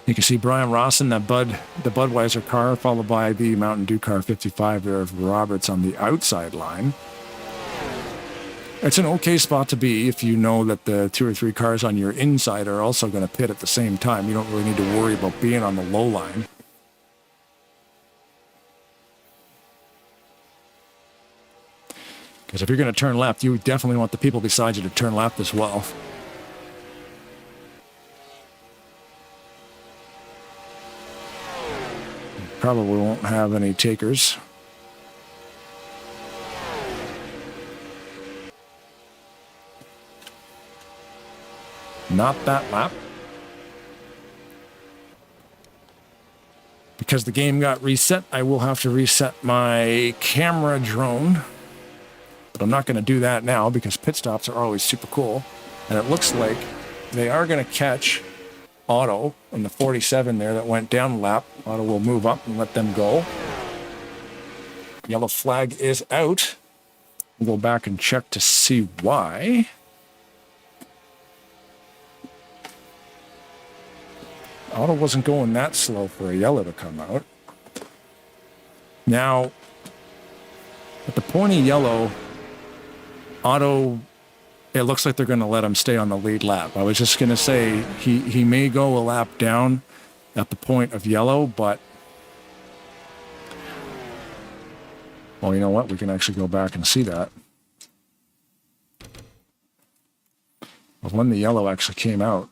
You can see Brian Rawson, the Budweiser car, followed by the Mountain Dew car 55 there of Roberts on the outside line. It's an okay spot to be if you know that the 2 or 3 cars on your inside are also going to pit at the same time. You don't really need to worry about being on the low line. Because if you're going to turn left, you definitely want the people beside you to turn left as well. Probably won't have any takers. Not that lap. Because the game got reset, I will have to reset my camera drone. But I'm not going to do that now because pit stops are always super cool. And it looks like they are going to catch Otto in the 47 there that went down a lap. Otto will move up and let them go. Yellow flag is out. We'll go back and check to see why. Otto wasn't going that slow for a yellow to come out. Now, at the pointy yellow, Otto, it looks like they're going to let him stay on the lead lap. I was just going to say he may go a lap down at the point of yellow, but well, you know what? We can actually go back and see that. Well, when the yellow actually came out.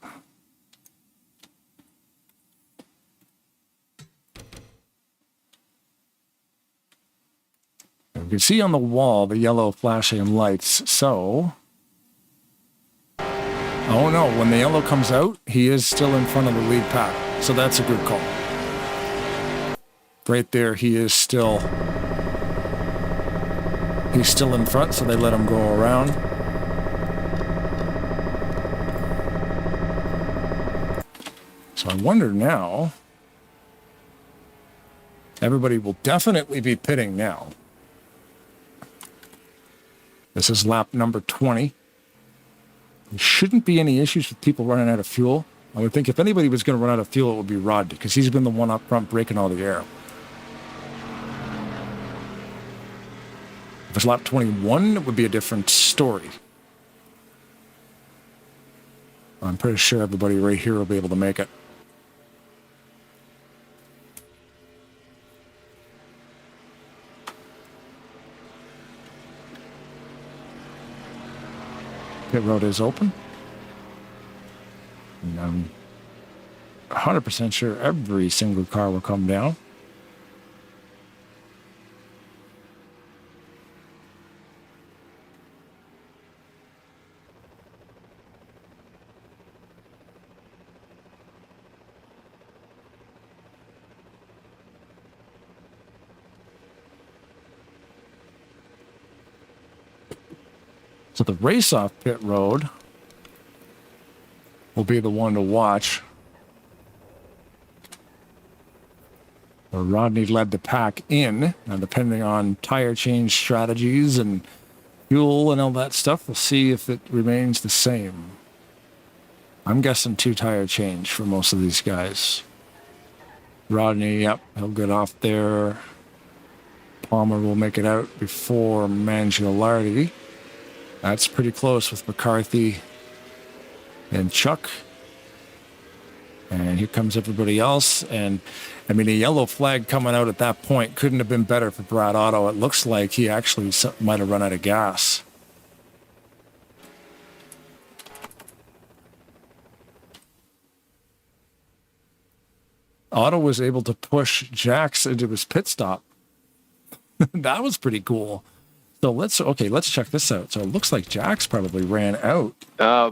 You can see on the wall the yellow flashing lights, so oh no, when the yellow comes out, he is still in front of the lead pack. So that's a good call. Right there, he's still in front, so they let him go around. So I wonder now, everybody will definitely be pitting now. This is lap number 20. There shouldn't be any issues with people running out of fuel. I would think if anybody was going to run out of fuel, it would be Rod, because he's been the one up front breaking all the air. If it's lap 21, it would be a different story. I'm pretty sure everybody right here will be able to make it. Pit road is open. And I'm 100% sure every single car will come down. So the race-off pit road will be the one to watch. Where Rodney led the pack in. Now, depending on tire change strategies and fuel and all that stuff, we'll see if it remains the same. I'm guessing 2 tire change for most of these guys. Rodney, yep, he'll get off there. Palmer will make it out before Mangialardi. That's pretty close with McCarthy and Chuck. And here comes everybody else. And, I mean, a yellow flag coming out at that point couldn't have been better for Brad Otto. It looks like he actually might have run out of gas. Otto was able to push Jax into his pit stop. That was pretty cool. So let's check this out. So it looks like Jax probably ran out.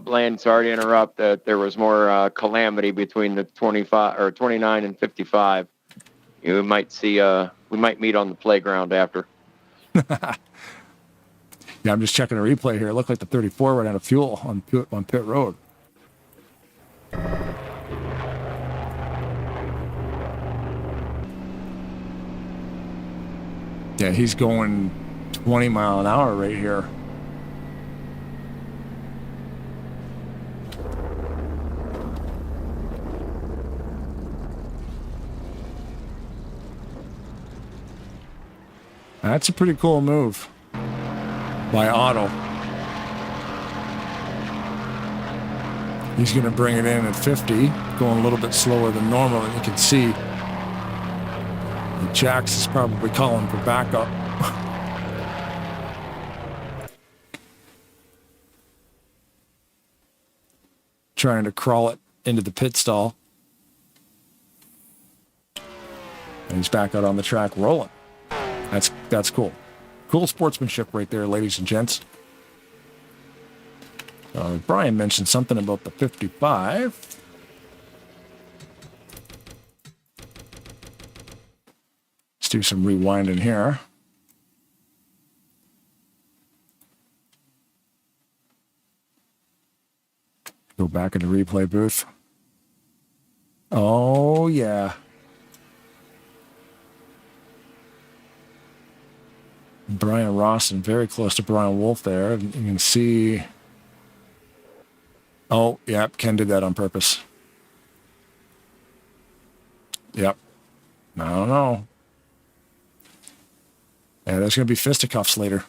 Blaine, sorry to interrupt. There was more calamity between the 25 or 29 and 55. You might see. We might meet on the playground after. Yeah, I'm just checking a replay here. It looked like the 34 ran out of fuel on pit road. Yeah, he's going 20 mile an hour right here. That's a pretty cool move by Otto. He's going to bring it in at 50, going a little bit slower than normal, and you can see Jax is probably calling for backup. Trying to crawl it into the pit stall. And he's back out on the track rolling. That's cool. Cool sportsmanship right there, ladies and gents. Brian mentioned something about the 55. Let's do some rewinding here. Go back in the replay booth. Oh, yeah. Brian Rawson very close to Brian Wolf there. You can see. Oh, yep. Ken did that on purpose. Yep. I don't know. Yeah, there's going to be fisticuffs later.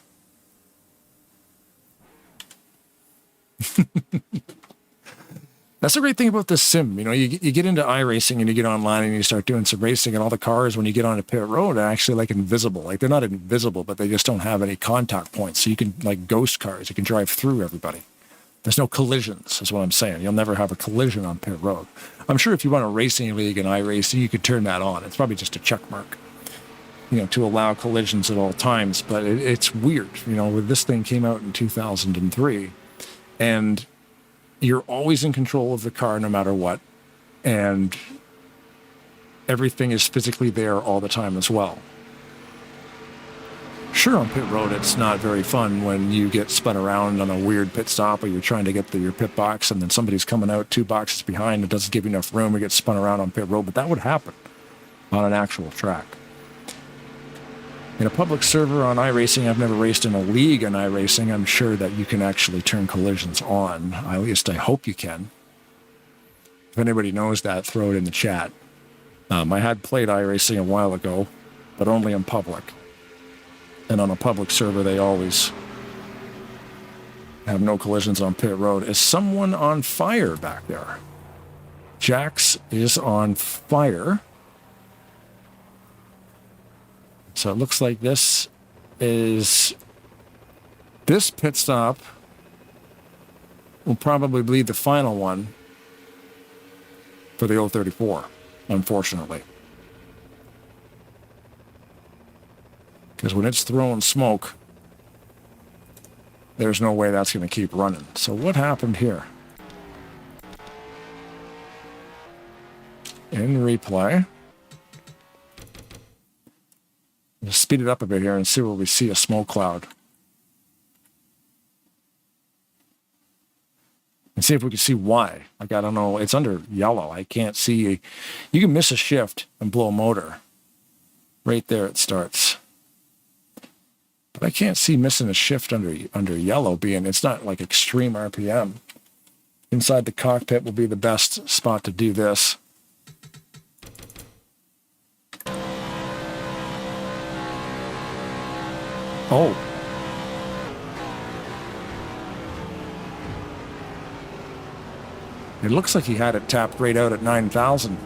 That's the great thing about this sim. You know, you get into iRacing and you get online and you start doing some racing, and all the cars, when you get on a pit road, are actually like invisible. Like, they're not invisible, but they just don't have any contact points. So you can, like ghost cars, you can drive through everybody. There's no collisions, is what I'm saying. You'll never have a collision on pit road. I'm sure if you run a racing league in iRacing, you could turn that on. It's probably just a check mark, you know, to allow collisions at all times. But it's weird. You know, this thing came out in 2003, and you're always in control of the car no matter what. And everything is physically there all the time as well. Sure, on pit road, it's not very fun when you get spun around on a weird pit stop or you're trying to get to your pit box and then somebody's coming out 2 boxes behind. It doesn't give you enough room. You get spun around on pit road, but that would happen on an actual track. In a public server on iRacing, I've never raced in a league in iRacing. I'm sure that you can actually turn collisions on. At least I hope you can. If anybody knows that, throw it in the chat. I had played iRacing a while ago, but only in public. And on a public server, they always have no collisions on pit road. Is someone on fire back there? Jax is on fire. So it looks like this pit stop will probably be the final one for the 034, unfortunately. Because when it's throwing smoke, there's no way that's going to keep running. So what happened here? In replay. Let's speed it up a bit here and see where we see a smoke cloud. And see if we can see why. Like, I don't know. It's under yellow. I can't see. You can miss a shift and blow a motor. Right there it starts. But I can't see missing a shift under yellow being, it's not like extreme RPM. Inside the cockpit will be the best spot to do this. Oh. It looks like he had it tapped right out at 9,000.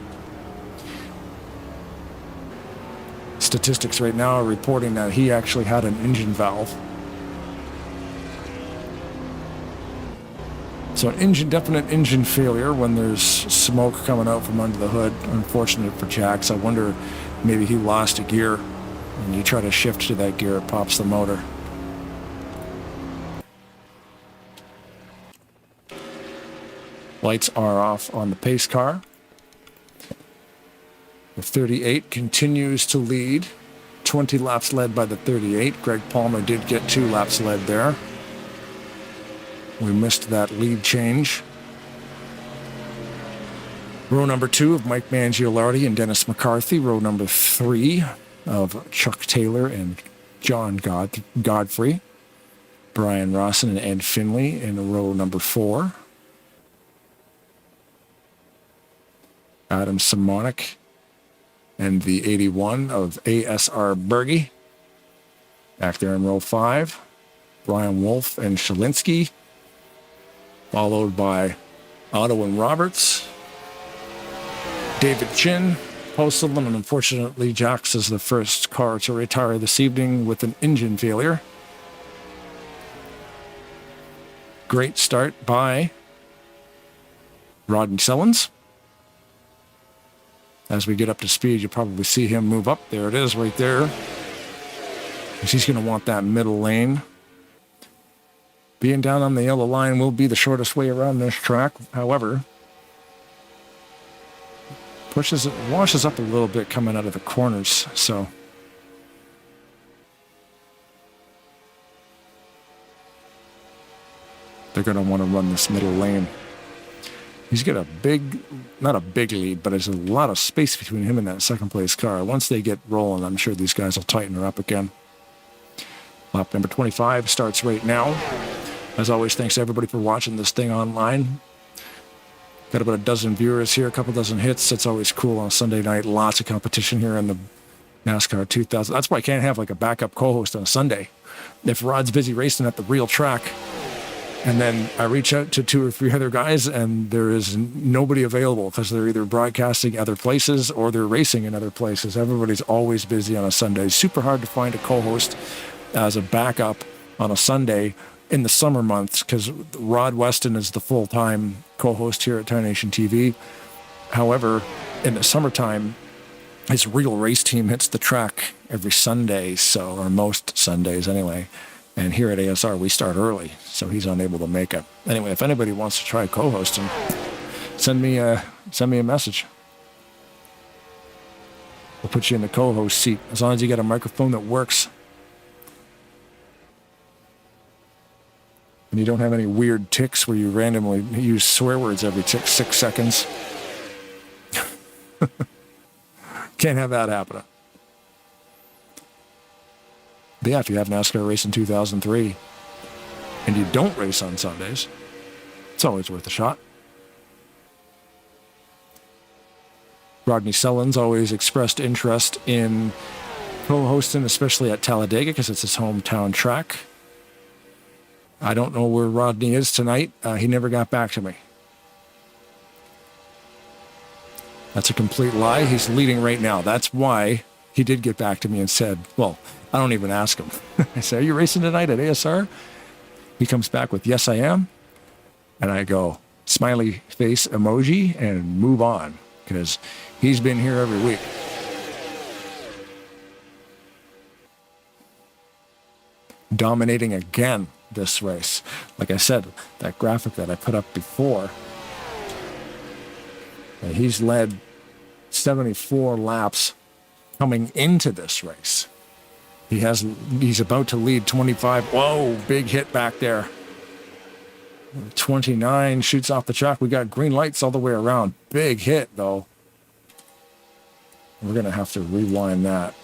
Statistics right now are reporting that he actually had an engine valve. So definite engine failure when there's smoke coming out from under the hood. Unfortunate for Jax. I wonder maybe he lost a gear. When you try to shift to that gear, it pops the motor. Lights are off on the pace car. The 38 continues to lead. 20 laps led by the 38. Greg Palmer did get 2 laps led there. We missed that lead change. Row number 2 of Mike Mangialardi and Dennis McCarthy. Row number 3 of Chuck Taylor and John Godfrey. Brian Rawson and Ed Finley in row number 4. Adam Simonik and the 81 of ASR Berge. Back there in row 5. Brian Wolf and Shalinsky. Followed by Otto and Roberts. David Chin, Postal, and unfortunately Jax is the first car to retire this evening with an engine failure. Great start by Rodney Sellens. As we get up to speed, you'll probably see him move up. There it is right there. He's going to want that middle lane. Being down on the yellow line will be the shortest way around this track. However, washes up a little bit coming out of the corners. So they're going to want to run this middle lane. He's got not a big lead, but there's a lot of space between him and that second place car. Once they get rolling, I'm sure these guys will tighten her up again. Lap number 25 starts right now. As always, thanks to everybody for watching this thing online. Got about a dozen viewers here, a couple dozen hits. It's always cool on a Sunday night. Lots of competition here in the NASCAR 2000. That's why I can't have like a backup co-host on a Sunday. If Rod's busy racing at the real track, and then I reach out to 2 or 3 other guys, and there is nobody available because they're either broadcasting other places or they're racing in other places. Everybody's always busy on a Sunday. Super hard to find a co-host as a backup on a Sunday in the summer months because Rod Weston is the full-time co-host here at Tarnation TV. However, in the summertime, his real race team hits the track every Sunday, or most Sundays anyway. And here at ASR, we start early, so he's unable to make it. Anyway, if anybody wants to try co-hosting, send me a message. We'll put you in the co-host seat as long as you get a microphone that works. And you don't have any weird tics where you randomly use swear words every 6 seconds. Can't have that happening. But yeah, if you have NASCAR race in 2003 and you don't race on Sundays, it's always worth a shot. Rodney Sullins always expressed interest in co-hosting, especially at Talladega, because it's his hometown track. I don't know where Rodney is tonight. He never got back to me. That's a complete lie. He's leading right now. That's why he did get back to me and said, well, I don't even ask him. I say, are you racing tonight at ASR? He comes back with, yes, I am. And I go, smiley face emoji, and move on, because he's been here every week. Dominating again this race. Like I said, that graphic that I put up before, he's led 74 laps coming into this race. He's about to lead 25. Whoa, big hit back there. 29 shoots off the track. We got green lights all the way around. Big hit, though. We're going to have to rewind that.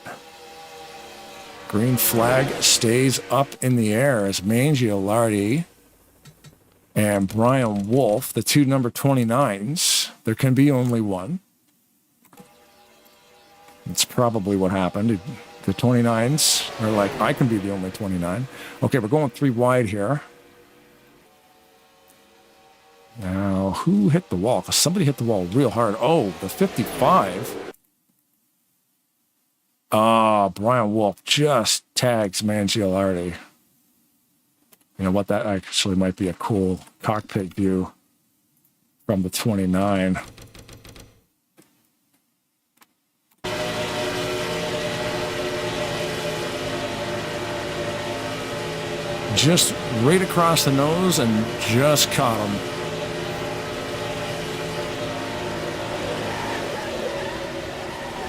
Green flag stays up in the air as Mangialardi and Brian Wolf, the two number 29s. There can be only one. That's probably what happened. The 29s are like, I can be the only 29. Okay, we're going 3 wide here. Now, who hit the wall? Somebody hit the wall real hard. Oh, the 55. Brian Wolf just tags Mangialardi. You know what? That actually might be a cool cockpit view from the 29. Just right across the nose and just caught him.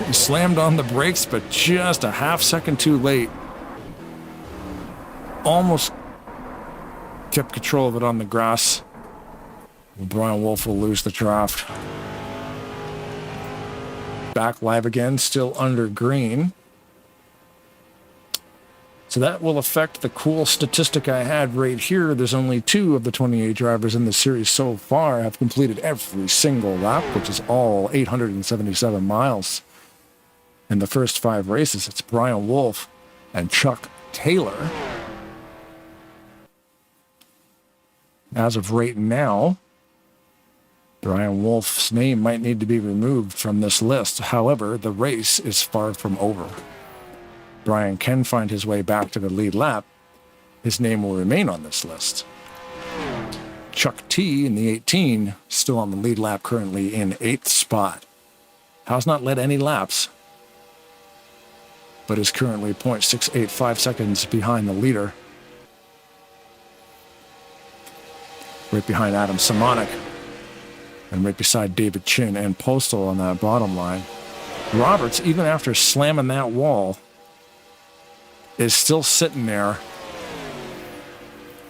He slammed on the brakes, but just a half second too late. Almost kept control of it on the grass. Brian Wolf will lose the draft. Back live again, still under green. So that will affect the cool statistic I had right here. There's only 2 of the 28 drivers in the series so far have completed every single lap, which is all 877 miles. In the first 5 races, it's Brian Wolf and Chuck Taylor. As of right now, Brian Wolf's name might need to be removed from this list. However, the race is far from over. Brian can find his way back to the lead lap. His name will remain on this list. Chuck T in the 18, still on the lead lap, currently in 8th spot. Has not led any laps, but is currently 0.685 seconds behind the leader. Right behind Adam Simonik, and right beside David Chin and Postal on that bottom line. Roberts, even after slamming that wall, is still sitting there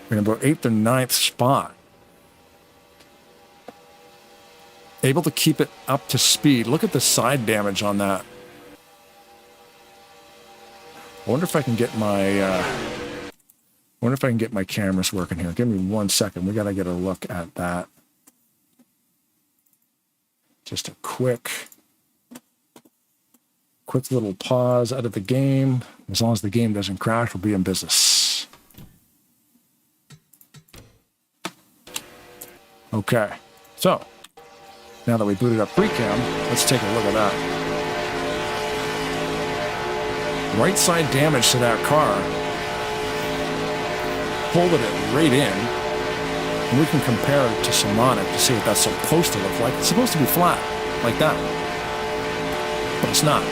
in about 8th or 9th spot. Able to keep it up to speed. Look at the side damage on that. I wonder if I can get my cameras working here. Give me 1 second. We got to get a look at that. Just a quick little pause out of the game. As long as the game doesn't crash, we'll be in business. Okay. So, now that we booted up pre-cam, let's take a look at that. Right side damage to that car. Folded it right in. And we can compare it to Simonik to see what that's supposed to look like. It's supposed to be flat, like that. But it's not.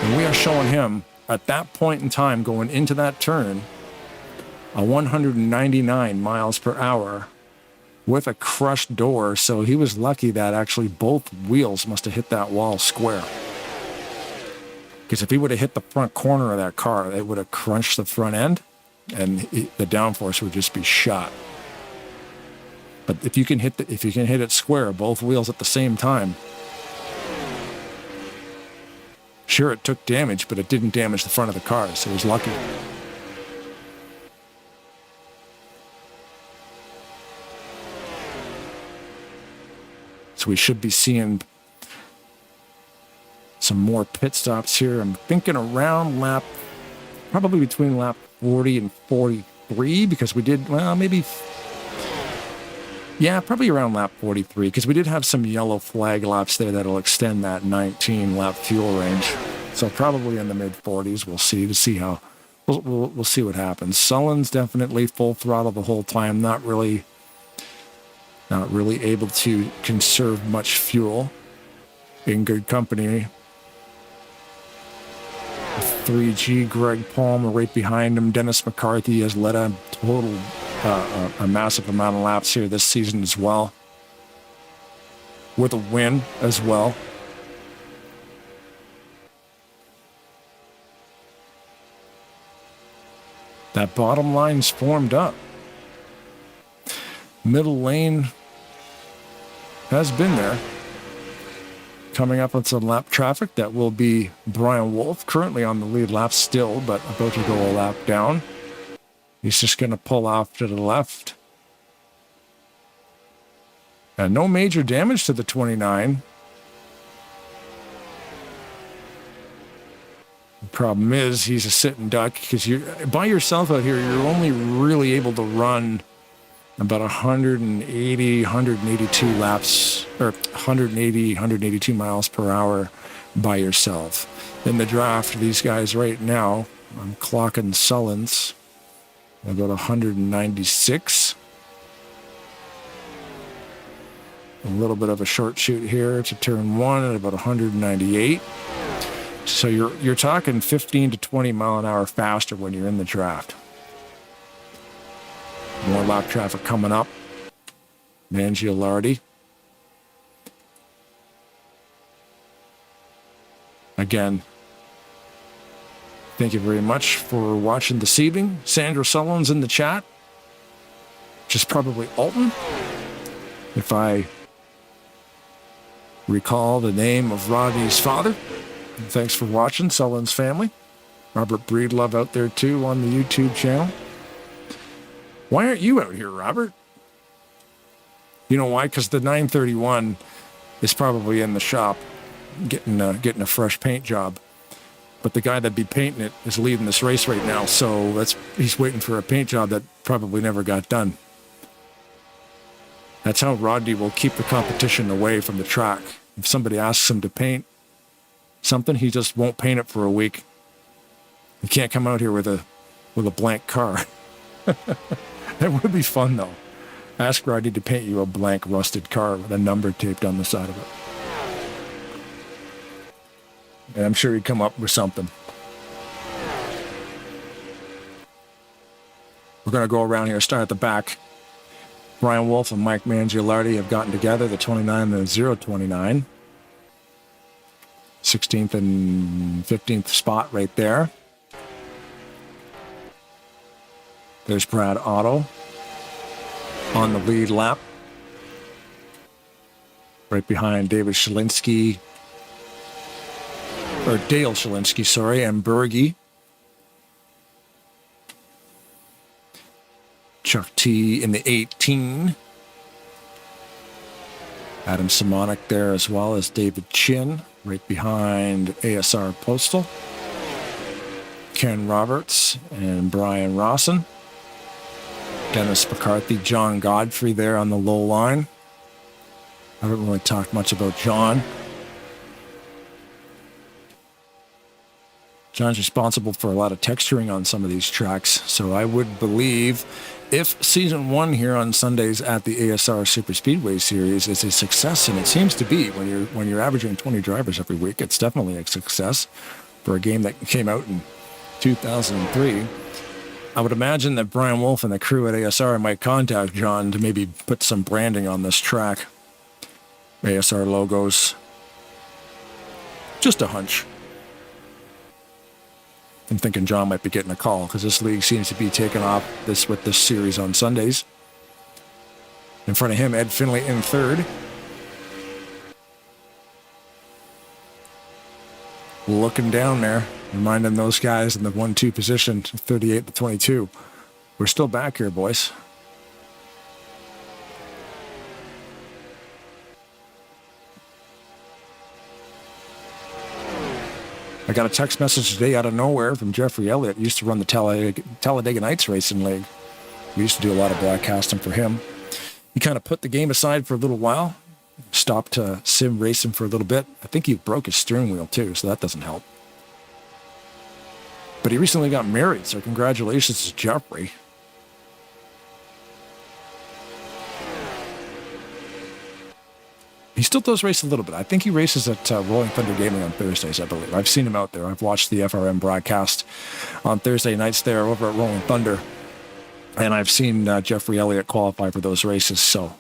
And we are showing him, at that point in time, going into that turn, a 199 miles per hour with a crushed door. So he was lucky that actually both wheels must have hit that wall square. Because if he would have hit the front corner of that car, it would have crunched the front end, and the downforce would just be shot. But if you can hit it square, both wheels at the same time, sure, it took damage, but it didn't damage the front of the car, so he was lucky. So we should be seeing some more pit stops here. I'm thinking around probably between lap 40 and 43, because we did, probably around lap 43, because we did have some yellow flag laps there that'll extend that 19 lap fuel range. So probably in the mid 40s, we'll see how, we'll see what happens. Sullins definitely full throttle the whole time, not really able to conserve much fuel. In good company. 3G, Greg Palmer right behind him. Dennis McCarthy has led a massive amount of laps here this season as well, with a win as well. That bottom line's formed up. Middle lane has been there. Coming up on some lap traffic, that will be Brian Wolf, currently on the lead lap still, but about to go a lap down. He's just going to pull off to the left. And no major damage to the 29. The problem is he's a sitting duck, because you're by yourself out here, you're only really able to run about 180, 182 laps, or 180, 182 miles per hour by yourself. In the draft, these guys right now, I'm clocking Sullins about 196. A little bit of a short shoot here to turn one at about 198. So you're talking 15 to 20 mile an hour faster when you're in the draft. More lap traffic coming up. Mangialardi. Again, thank you very much for watching this evening. Sandra Sullins in the chat. Just probably Alton, if I recall the name of Rodney's father. And thanks for watching, Sullins family. Robert Breedlove out there too on the YouTube channel. Why aren't you out here, Robert? You know why? Because the 931 is probably in the shop getting a fresh paint job. But the guy that'd be painting it is leading this race right now, so he's waiting for a paint job that probably never got done. That's how Rodney will keep the competition away from the track. If somebody asks him to paint something, he just won't paint it for a week. You can't come out here with a blank car. That would be fun, though. Ask Rodney to paint you a blank rusted car with a number taped on the side of it. And I'm sure he'd come up with something. We're going to go around here, start at the back. Brian Wolf and Mike Mangialardi have gotten together, the 29 and the 029. 16th and 15th spot right there. There's Brad Otto on the lead lap. Right behind David Shalinsky, or Dale Shalinsky, sorry, and Berge. Chuck T in the 18. Adam Simonik there, as well as David Chin, right behind ASR Postal. Ken Roberts and Brian Rawson. Dennis McCarthy, John Godfrey there on the low line. I haven't really talked much about John. John's responsible for a lot of texturing on some of these tracks, so I would believe if Season 1 here on Sundays at the ASR Superspeedway Series is a success, and it seems to be when you're averaging 20 drivers every week, it's definitely a success for a game that came out in 2003. I would imagine that Brian Wolf and the crew at ASR might contact John to maybe put some branding on this track. ASR logos. Just a hunch. I'm thinking John might be getting a call because this league seems to be taking off with this series on Sundays. In front of him, Ed Finley in third. Looking down there, reminding those guys in the 1-2 position, 38 to 22. We're still back here, boys. I got a text message today out of nowhere from Jeffrey Elliott. He used to run the Talladega Nights Racing League. We used to do a lot of broadcasting for him. He kind of put the game aside for a little while, stopped sim racing for a little bit. I think he broke his steering wheel too, so that doesn't help. But he recently got married, so congratulations to Jeffrey. He still does race a little bit. I think he races at Rolling Thunder Gaming on Thursdays, I believe. I've seen him out there. I've watched the FRM broadcast on Thursday nights there over at Rolling Thunder. And I've seen Jeffrey Elliott qualify for those races. So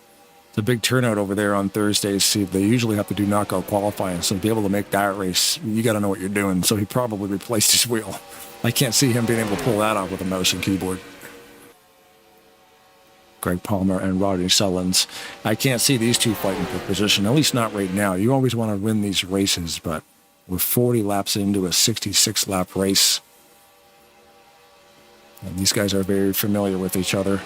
it's a big turnout over there on Thursdays. See, they usually have to do knockout qualifying. So to be able to make that race, you got to know what you're doing. So he probably replaced his wheel. I can't see him being able to pull that off with a mouse and keyboard. Greg Palmer and Rodney Sullins. I can't see these two fighting for position, at least not right now. You always want to win these races, but we're 40 laps into a 66-lap race. And these guys are very familiar with each other.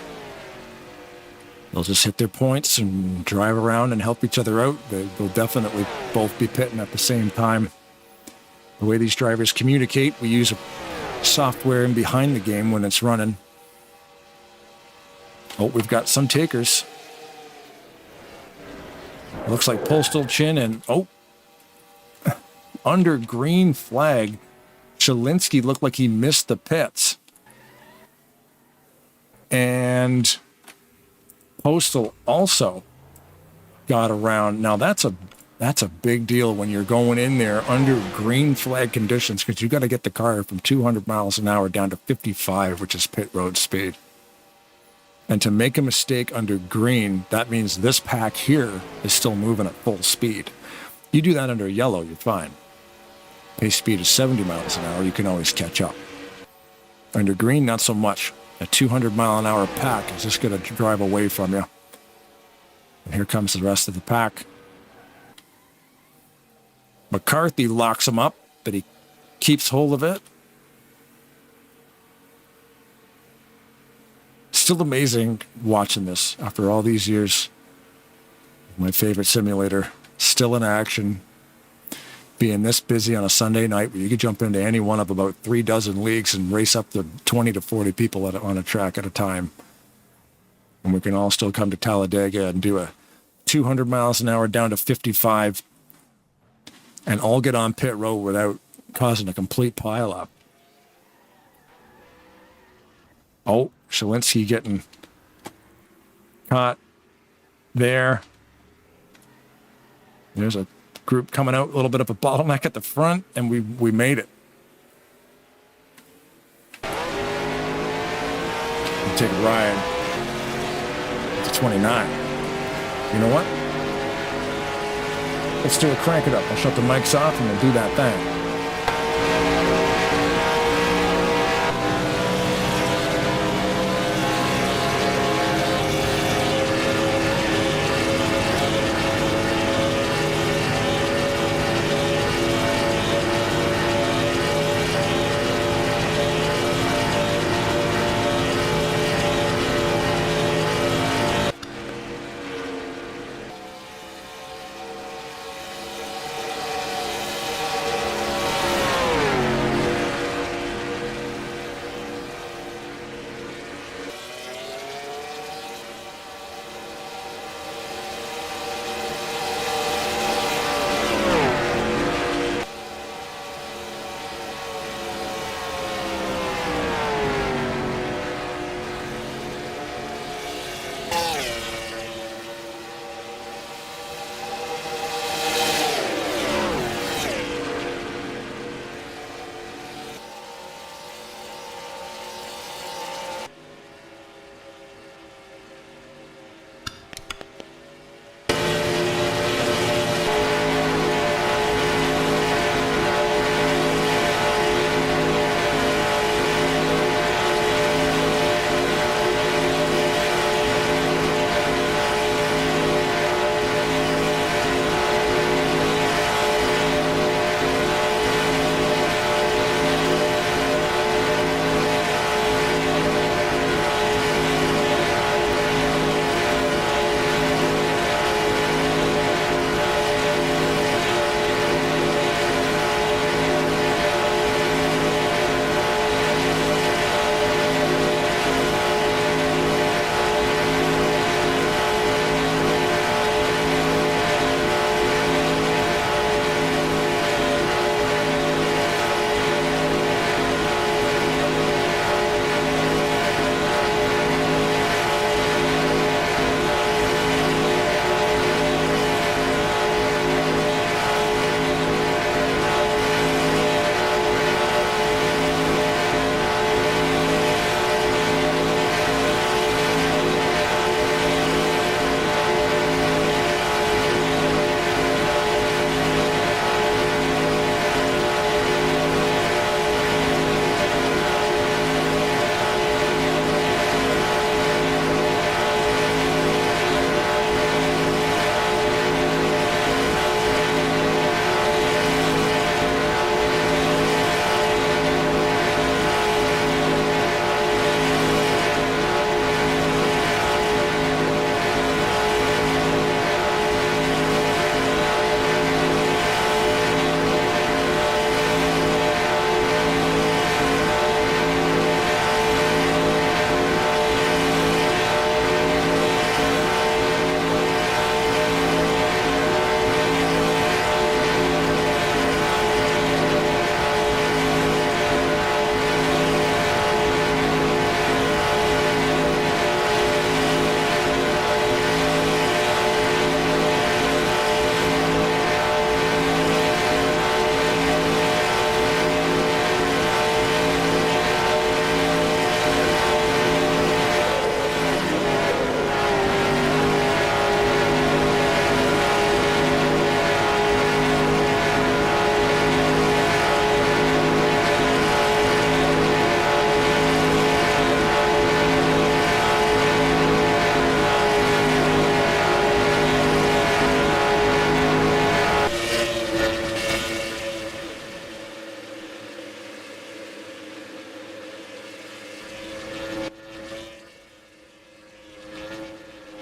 They'll just hit their points and drive around and help each other out. They'll definitely both be pitting at the same time. The way these drivers communicate, we use software in behind the game when it's running. Oh, we've got some takers. Looks like Postal Chin and, under green flag, Chalinsky looked like he missed the pits. And Postal also got around. Now, that's a big deal when you're going in there under green flag conditions because you got to get the car from 200 miles an hour down to 55, which is pit road speed. And to make a mistake under green, that means this pack here is still moving at full speed. You do that under yellow, you're fine. Pace speed is 70 miles an hour, you can always catch up. Under green, not so much. A 200 mile an hour pack is just going to drive away from you. And here comes the rest of the pack. McCarthy locks him up, but he keeps hold of it. Still amazing watching this after all these years. My favorite simulator, still in action. Being this busy on a Sunday night where you could jump into any one of about 36 leagues and race up to 20 to 40 people on a track at a time. And we can all still come to Talladega and do a 200 miles an hour down to 55 and all get on pit road without causing a complete pileup. Oh, Chalinsky getting caught there. There's a group coming out, a little bit of a bottleneck at the front, and we made it. We'll take a ride to 29. You know what? Let's do a crank it up. I'll shut the mics off and we'll do that thing.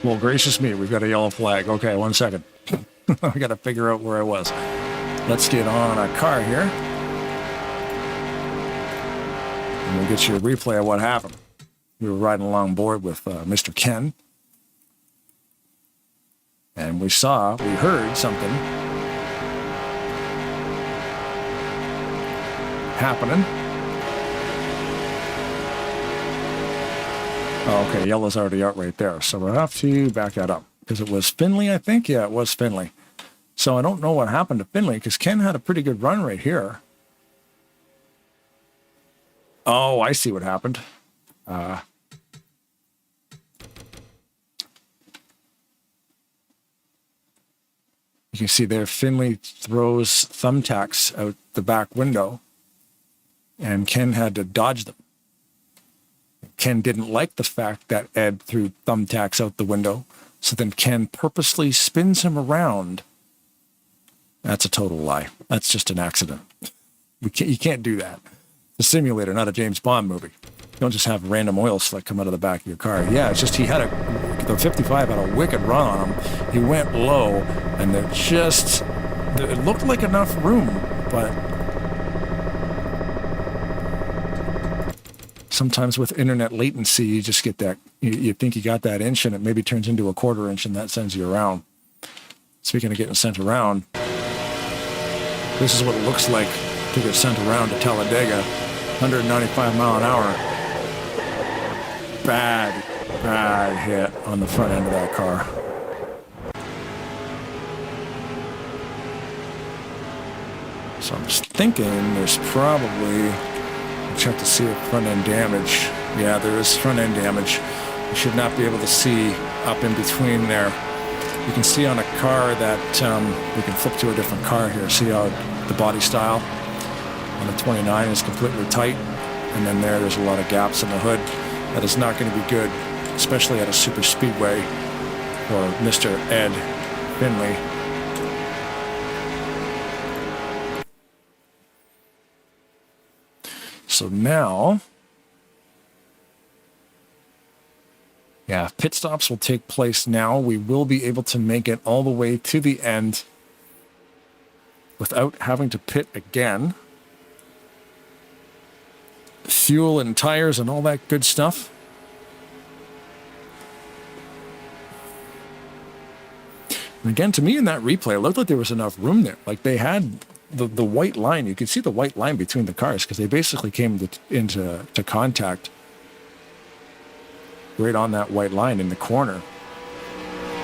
Well, gracious me, we've got a yellow flag. Okay, 1 second. I got to figure out where I was. Let's get on a car here. And we'll get you a replay of what happened. We were riding along board with Mr. Ken. And we heard something happening. Oh, okay, yellow's already out right there. So we'll have to back that up. Because it was Finley, I think? Yeah, it was Finley. So I don't know what happened to Finley, because Ken had a pretty good run right here. Oh, I see what happened. You can see there, Finley throws thumbtacks out the back window, and Ken had to dodge them. Ken didn't like the fact that Ed threw thumbtacks out the window, so then Ken purposely spins him around. That's a total lie. That's just an accident. You can't do that. The simulator, not a James Bond movie. You don't just have random oil slick come out of the back of your car. Yeah, it's just the 55 had a wicked run on him. He went low, and it looked like enough room, but sometimes with internet latency, you just get that, you think you got that inch, and it maybe turns into a quarter inch, and that sends you around. Speaking of getting sent around, this is what it looks like to get sent around to Talladega, 195 mile an hour. Bad hit on the front end of that car. So I'm just thinking there's probably, check to see if front end damage. Yeah, there is front end damage. You should not be able to see up in between there. You can see on a car that, we can flip to a different car here. See how the body style on the 29 is completely tight. And then there's a lot of gaps in the hood. That is not going to be good, especially at a super speedway for Mr. Ed Finley. So now, yeah, pit stops will take place now. We will be able to make it all the way to the end without having to pit again. Fuel and tires and all that good stuff. And again, to me in that replay, it looked like there was enough room there. Like they had the white line. You could see the white line between the cars because they basically came into contact right on that white line in the corner.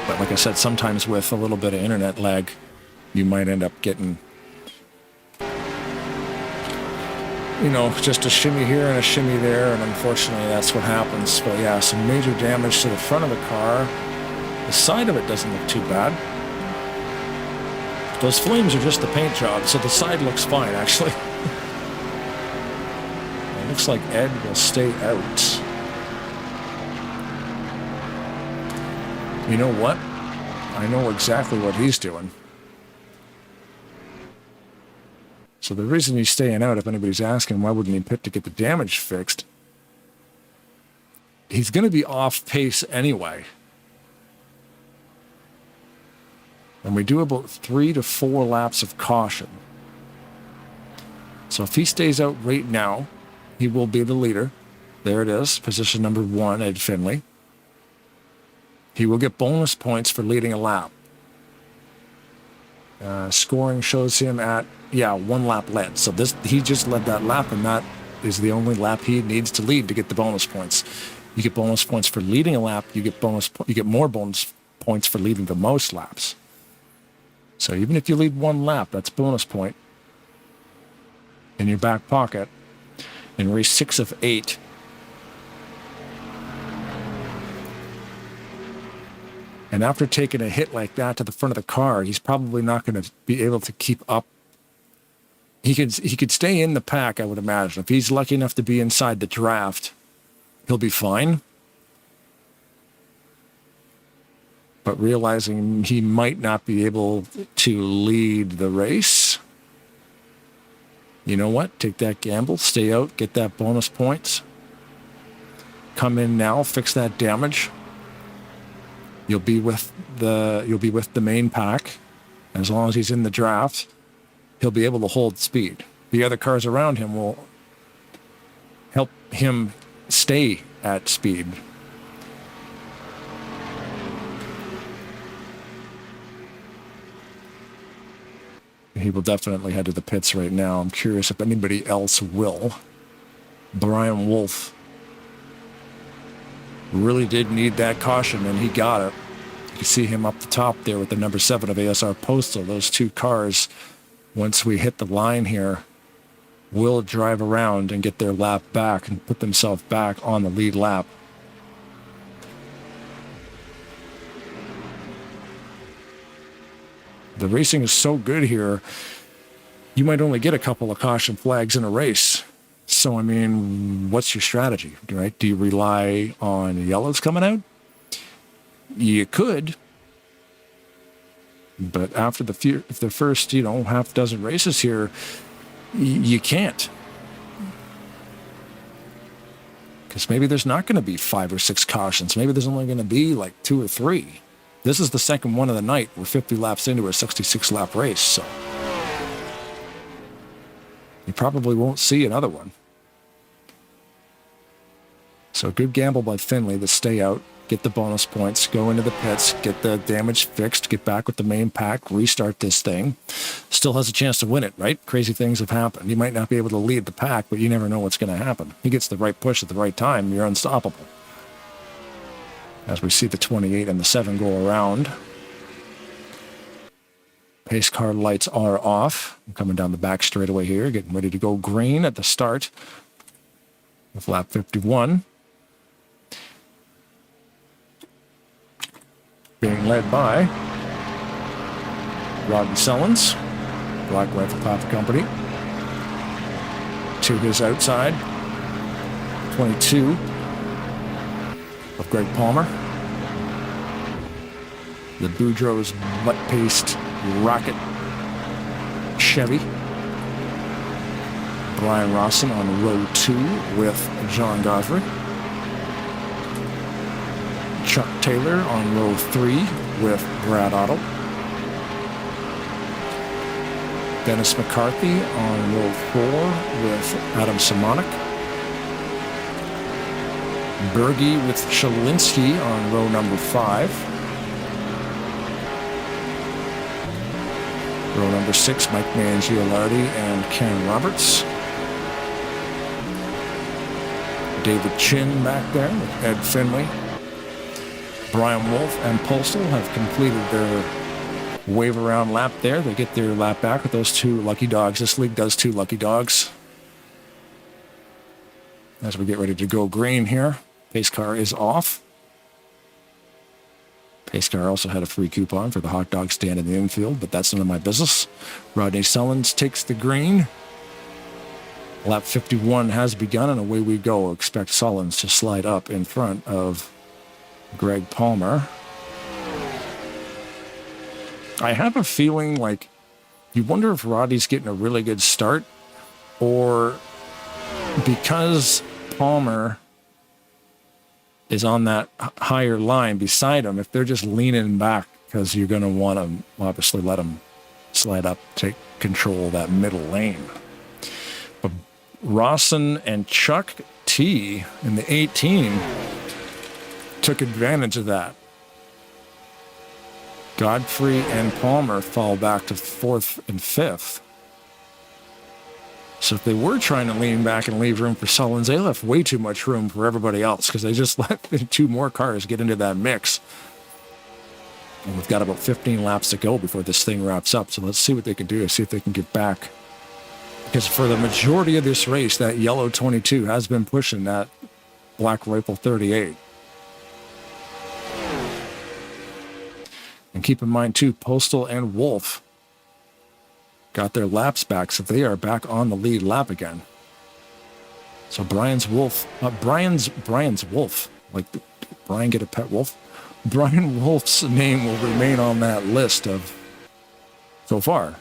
But like I said, sometimes with a little bit of internet lag, you might end up getting, just a shimmy here and a shimmy there, and unfortunately that's what happens. But yeah, some major damage to the front of the car. The side of it doesn't look too bad. Those flames are just the paint job, so the side looks fine, actually. It looks like Ed will stay out. You know what? I know exactly what he's doing. So the reason he's staying out, if anybody's asking, why wouldn't he pit to get the damage fixed? He's going to be off pace anyway. And we do about 3 to 4 laps of caution. So if he stays out right now, he will be the leader. There it is, position number 1, Ed Finley. He will get bonus points for leading a lap. Scoring shows him at, 1 lap led. So he just led that lap, and that is the only lap he needs to lead to get the bonus points. You get bonus points for leading a lap. You get more bonus points for leading the most laps. So even if you lead 1 lap, that's bonus point in your back pocket in race 6 of 8. And after taking a hit like that to the front of the car, he's probably not going to be able to keep up. He could stay in the pack, I would imagine. If he's lucky enough to be inside the draft, he'll be fine. But realizing he might not be able to lead the race, you know what? Take that gamble, stay out, get that bonus points. Come in now, fix that damage. You'll be with the main pack. As long as he's in the draft, he'll be able to hold speed. The other cars around him will help him stay at speed. He will definitely head to the pits right now. I'm curious if anybody else will. Brian Wolf really did need that caution, and he got it. You can see him up the top there with the number 7 of ASR Postal. Those two cars, once we hit the line here, will drive around and get their lap back and put themselves back on the lead lap. The racing is so good here, you might only get a couple of caution flags in a race. So, I mean, what's your strategy, right? Do you rely on yellows coming out? You could. But after the first, half dozen races here, you can't. Because maybe there's not going to be 5 or 6 cautions. Maybe there's only going to be like 2 or 3. This is the second one of the night. We're 50 laps into a 66-lap race, so you probably won't see another one. So good gamble by Finley to stay out, get the bonus points, go into the pits, get the damage fixed, get back with the main pack, restart this thing. Still has a chance to win it, right? Crazy things have happened. You might not be able to lead the pack, but you never know what's going to happen. He gets the right push at the right time, you're unstoppable. As we see the 28 and the 7 go around. Pace car lights are off. I'm coming down the back straightaway here, getting ready to go green at the start of lap 51. Being led by Rodney Sullins, Black Rifle Papa Company. To his outside, 22 of Greg Palmer. The Boudreaux's butt-paced rocket Chevy. Brian Rawson on row 2 with John Godfrey. Chuck Taylor on row 3 with Brad Otto. Dennis McCarthy on row 4 with Adam Simonik. Berge with Shalinski on row number 5. Row number 6, Mike Mangialardi and Ken Roberts. David Chin back there with Ed Finley. Brian Wolf and Postal have completed their wave around lap there. They get their lap back with those 2 lucky dogs. This league does 2 lucky dogs. As we get ready to go green here, pace car is off. Pace car also had a free coupon for the hot dog stand in the infield, but that's none of my business. Rodney Sullins takes the green. Lap 51 has begun, and away we go. Expect Sullins to slide up in front of Greg Palmer. I have a feeling like you wonder if Rodney's getting a really good start, or because Palmer is on that higher line beside him, if they're just leaning back, because you're going to want to obviously let him slide up, take control of that middle lane. But Rawson and Chuck T in the 18 took advantage of that. Godfrey and Palmer fall back to 4th and 5th. So if they were trying to lean back and leave room for Sullins, they left way too much room for everybody else because they just let 2 more cars get into that mix. And we've got about 15 laps to go before this thing wraps up. So let's see what they can do, see if they can get back. Because for the majority of this race, that yellow 22 has been pushing that Black Rifle 38. And keep in mind, too, Postal and Wolf got their laps back, so they are back on the lead lap again. So Brian's Wolf, like, did Brian get a pet wolf? Brian Wolf's name will remain on that list of, so far,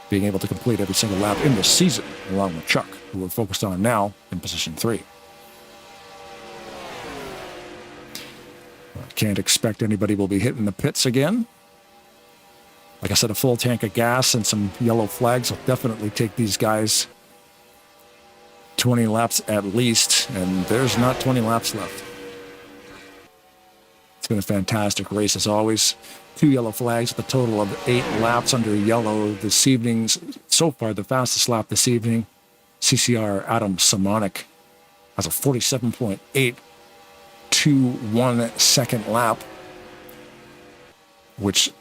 being able to complete every single lap in the season, along with Chuck, who we're focused on now in position 3. Can't expect anybody will be hitting the pits again. Like I said, a full tank of gas and some yellow flags will definitely take these guys 20 laps at least, and there's not 20 laps left. It's been a fantastic race as always. 2 yellow flags with a total of 8 laps under yellow this evening. So far, the fastest lap this evening, CCR Adam Simonic has a 47.821 second lap, which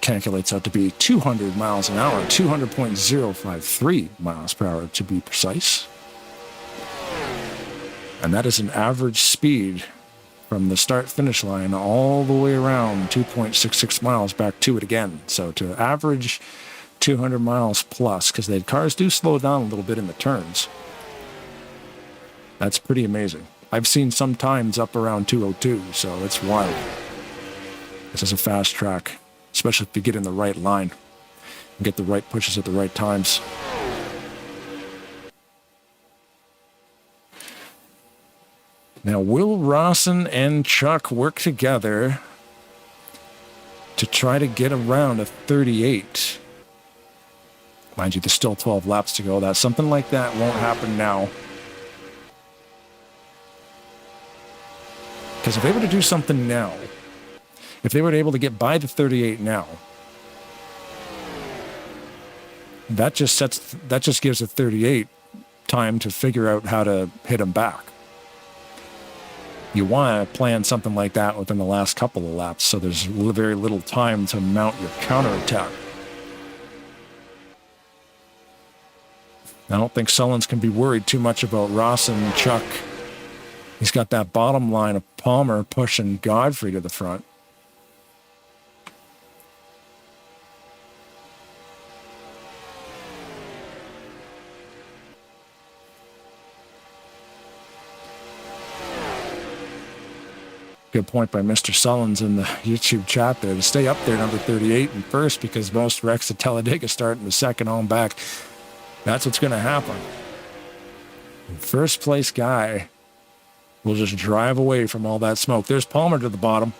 calculates out to be 200 miles an hour, 200.053 miles per hour to be precise. And that is an average speed from the start-finish line all the way around 2.66 miles back to it again. So to average 200 miles plus, because the cars do slow down a little bit in the turns. That's pretty amazing. I've seen some times up around 202, so it's wild. This is a fast track, especially if you get in the right line and get the right pushes at the right times. Now, will Rawson and Chuck work together to try to get around a 38? Mind you, there's still 12 laps to go. That something like that won't happen now. Because if they were to do something now, if they were able to get by the 38 now, that just gives the 38 time to figure out how to hit them back. You want to plan something like that within the last couple of laps, so there's very little time to mount your counterattack. I don't think Sullins can be worried too much about Rawson and Chuck. He's got that bottom line of Palmer pushing Godfrey to the front. Good point by Mr. Sullins in the YouTube chat there to stay up there, number 38 and first, because most wrecks at Talladega start in the second on back. That's what's going to happen. First place guy will just drive away from all that smoke. There's Palmer to the bottom,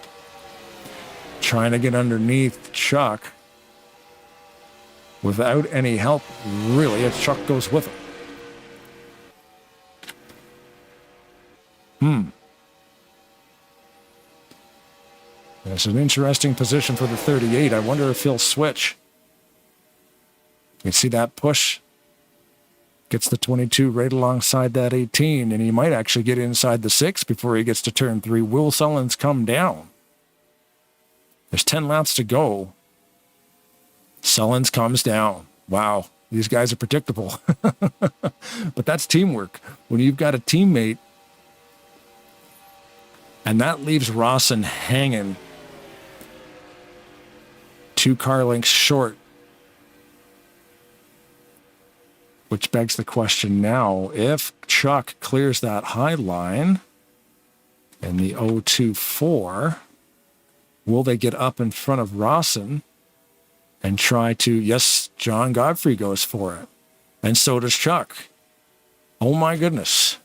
trying to get underneath Chuck without any help, really, as Chuck goes with him. It's an interesting position for the 38. I wonder if he'll switch. You see that push? Gets the 22 right alongside that 18, and he might actually get inside the 6 before he gets to turn 3. Will Sullins come down? There's 10 laps to go. Sullins comes down. Wow, these guys are predictable. But that's teamwork. When you've got a teammate, and that leaves Rawson hanging 2 car lengths short. Which begs the question now, if Chuck clears that high line in the 024, will they get up in front of Rawson and try to, yes, John Godfrey goes for it. And so does Chuck. Oh my goodness.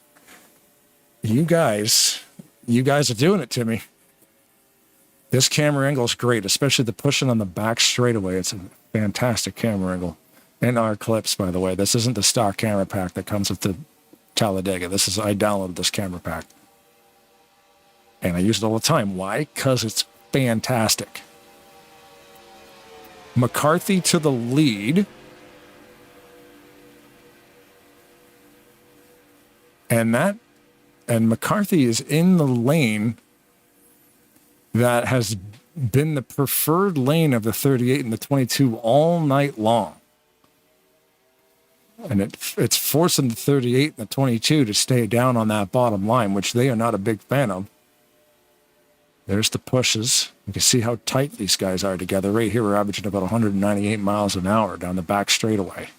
You guys are doing it to me. This camera angle is great, especially the pushing on the back straightaway. It's a fantastic camera angle. And our clips, by the way. This isn't the stock camera pack that comes with the Talladega. I downloaded this camera pack. And I use it all the time. Why? Because it's fantastic. McCarthy to the lead. And McCarthy is in the lane that has been the preferred lane of the 38 and the 22 all night long. And it's forcing the 38 and the 22 to stay down on that bottom line, which they are not a big fan of. There's the pushes. You can see how tight these guys are together. Right here, we're averaging about 198 miles an hour down the back straightaway.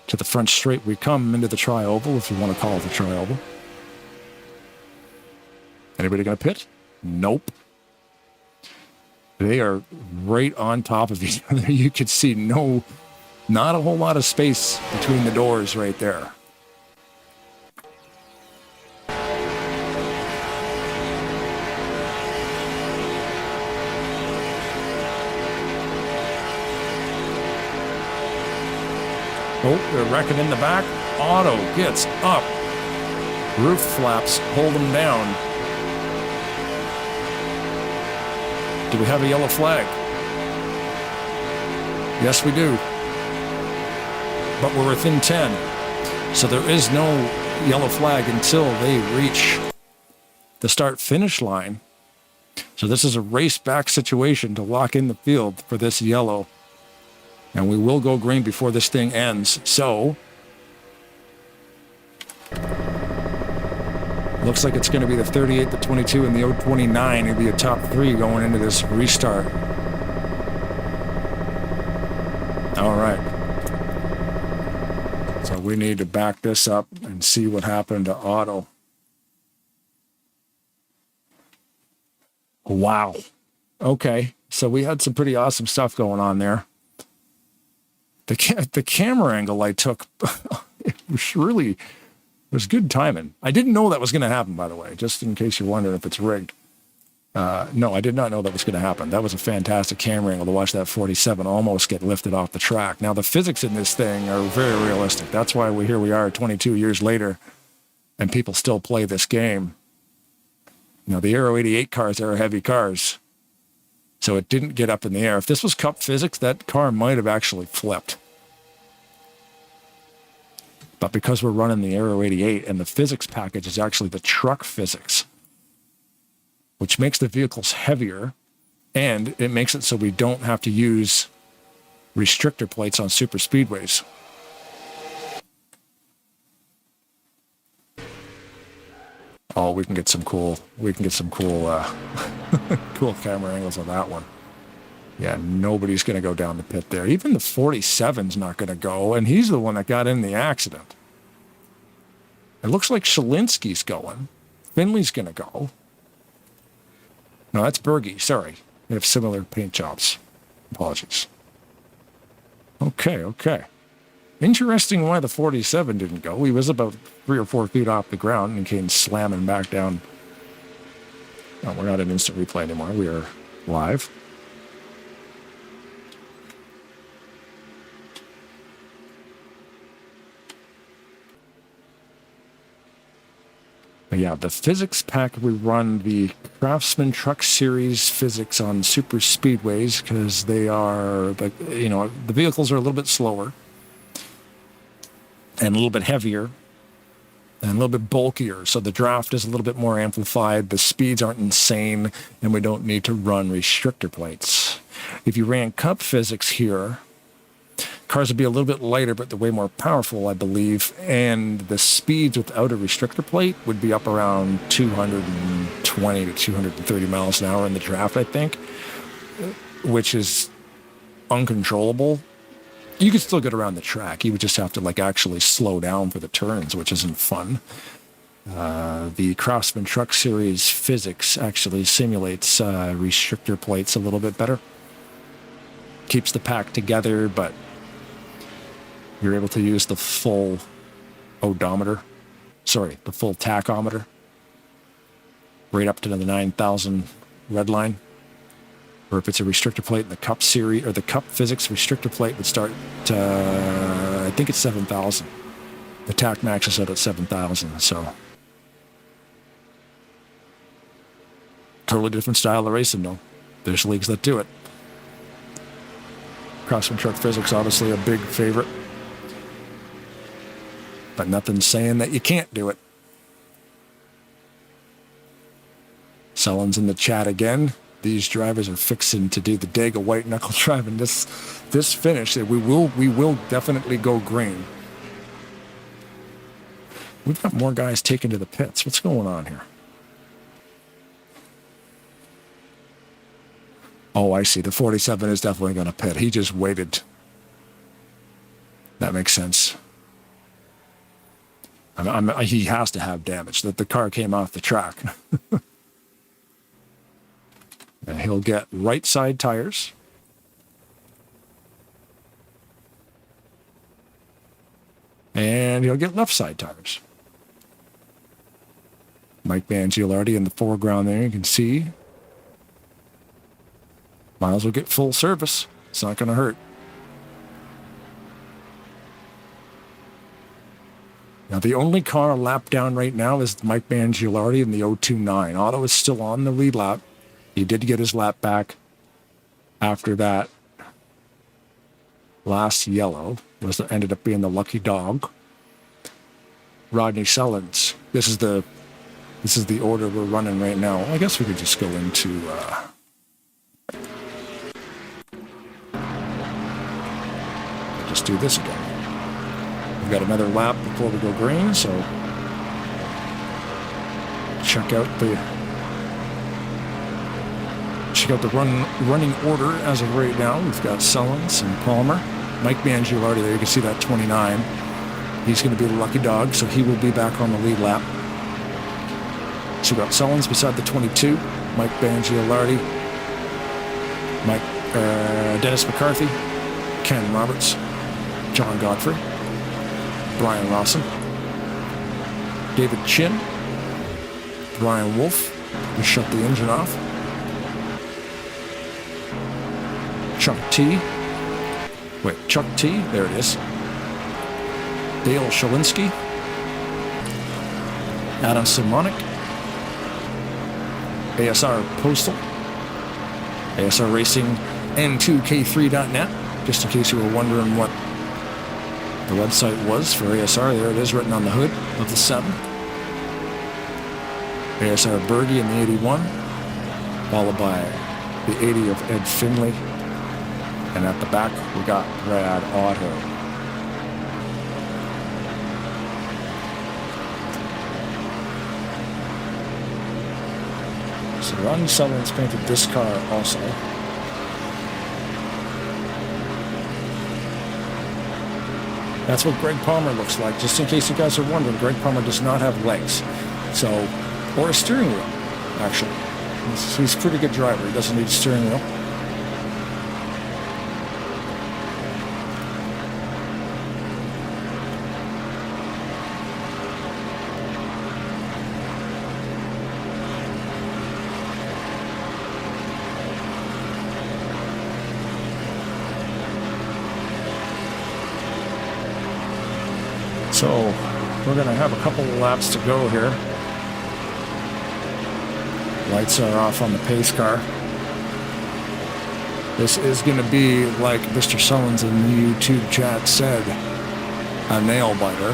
To the front straight we come into the tri-oval, if you want to call it the tri-oval. Anybody going to pit? Nope. They are right on top of each other. You could see no Not a whole lot of space between the doors right there. Oh, they're wrecking in the back. Otto gets up. Roof flaps hold him down. Do we have a yellow flag? Yes, we do. But we're within 10. So there is no yellow flag until they reach the start-finish line. So this is a race-back situation to lock in the field for this yellow. And we will go green before this thing ends. So looks like it's going to be the 38, the 22, and the 029. It'll be a top three going into this restart. All right. So we need to back this up and see what happened to Otto. Wow. Okay. So we had some pretty awesome stuff going on there. The camera angle I took, it was good timing. I didn't know that was going to happen, by the way, just in case you're wondering if it's rigged. No, I did not know that was going to happen. That was a fantastic camera angle to watch that 47 almost get lifted off the track. Now, the physics in this thing are very realistic. That's why here we are 22 years later, and people still play this game. You know, the Aero 88 cars are heavy cars, so it didn't get up in the air. If this was Cup physics, that car might have actually flipped. But because we're running the Aero 88 and the physics package is actually the truck physics, which makes the vehicles heavier, and it makes it so we don't have to use restrictor plates on super speedways. Oh, we can get some cool cool camera angles on that one. Yeah, nobody's going to go down the pit there. Even the 47's not going to go, and he's the one that got in the accident. It looks like Shalinsky's going. Finley's going to go. No, that's Berge. Sorry. They have similar paint jobs. Apologies. Okay. Interesting why the 47 didn't go. He was about 3 or 4 feet off the ground and came slamming back down. Oh, we're not in instant replay anymore. We are live. But yeah, the physics pack, we run the Craftsman Truck Series physics on super speedways because they are, the vehicles are a little bit slower and a little bit heavier and a little bit bulkier. So the draft is a little bit more amplified. The speeds aren't insane, and we don't need to run restrictor plates. If you ran Cup physics here, cars would be a little bit lighter, but they're way more powerful, I believe. And the speeds without a restrictor plate would be up around 220 to 230 miles an hour in the draft, I think, which is uncontrollable. You could still get around the track. You would just have to actually slow down for the turns, which isn't fun. The Craftsman Truck Series physics actually simulates restrictor plates a little bit better. Keeps the pack together, but you're able to use the full the full tachometer, right up to the 9,000 red line. Or if it's a restrictor plate in the Cup series, or the Cup physics restrictor plate would start I think it's 7,000. The tack maxes out at 7,000, so totally different style of racing, though. There's leagues that do it. Craftsman Truck Physics, obviously a big favorite. But nothing's saying that you can't do it. Sullen's in the chat again. These drivers are fixing to do the Dega white knuckle drive, and this finish, we will definitely go green. We've got more guys taken to the pits. What's going on here? Oh, I see. The 47 is definitely going to pit. He just waited. That makes sense. He has to have damage. That the car came off the track. And he'll get right side tires. And he'll get left side tires. Mike Mangialardi in the foreground there, you can see. Might as well get full service. It's not going to hurt. Now, the only car a lap down right now is Mike Mangialardi in the 029. Otto is still on the lead lap. He did get his lap back after that last yellow. Ended up being the lucky dog. Rodney Sullins. This is the order we're running right now. I guess we could just go into just do this again. We've got another lap before we go green, so check out the running order as of right now. We've got Sullins and Palmer. Mike Mangialardi there, you can see that 29. He's going to be the lucky dog, so he will be back on the lead lap. So we've got Sullins beside the 22, Mike Mangialardi, Dennis McCarthy, Ken Roberts, John Godfrey, Brian Lawson, David Chin, Brian Wolf. We shut the engine off. Chuck T. There it is. Dale Shalinski, Adam Simonik, ASR Postal, ASR Racing, N2K3.net, just in case you were wondering what the website was for ASR. There it is written on the hood of the 7. ASR Berge in the 81, followed by the 80 of Ed Finley. And at the back, we got Brad Otto. So Ronnie Sullins painted this car also. That's what Greg Palmer looks like. Just in case you guys are wondering, Greg Palmer does not have legs. Or a steering wheel, actually. He's a pretty good driver. He doesn't need a steering wheel. So we're going to have a couple of laps to go here. Lights are off on the pace car. This is going to be, like Mr. Sullins in the YouTube chat said, a nail biter,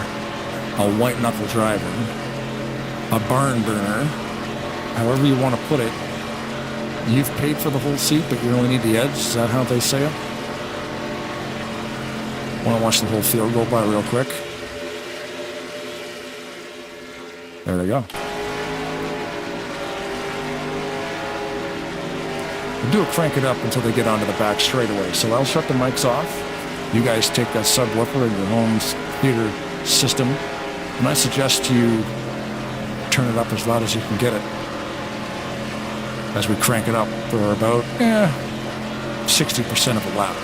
a white knuckle driver, a barn burner, however you want to put it. You've paid for the whole seat, but you only need the edge. Is that how they say it? Want to watch the whole field go by real quick? There they go. We'll do a crank it up until they get onto the back straightaway. So I'll shut the mics off. You guys take a subwoofer in your home theater system, and I suggest you turn it up as loud as you can get it. As we crank it up for about 60% of a lap.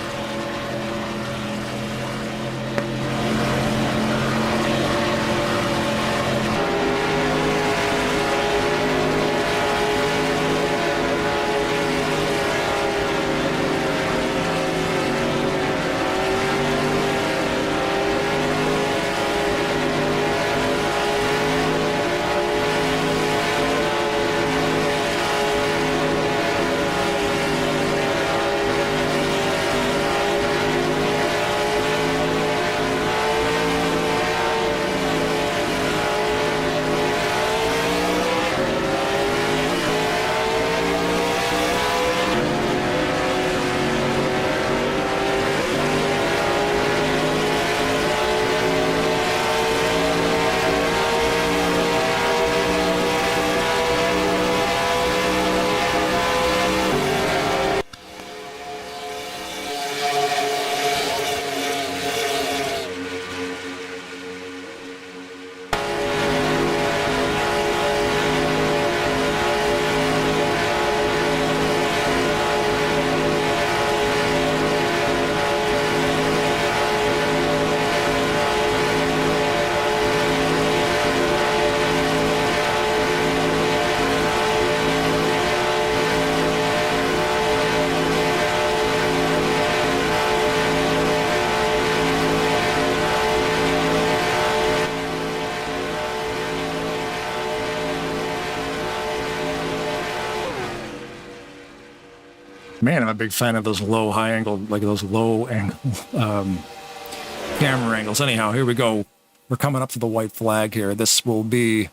Man, I'm a big fan of those low, high angle, like those low angle camera angles. Anyhow, here we go. We're coming up to the white flag here. This will be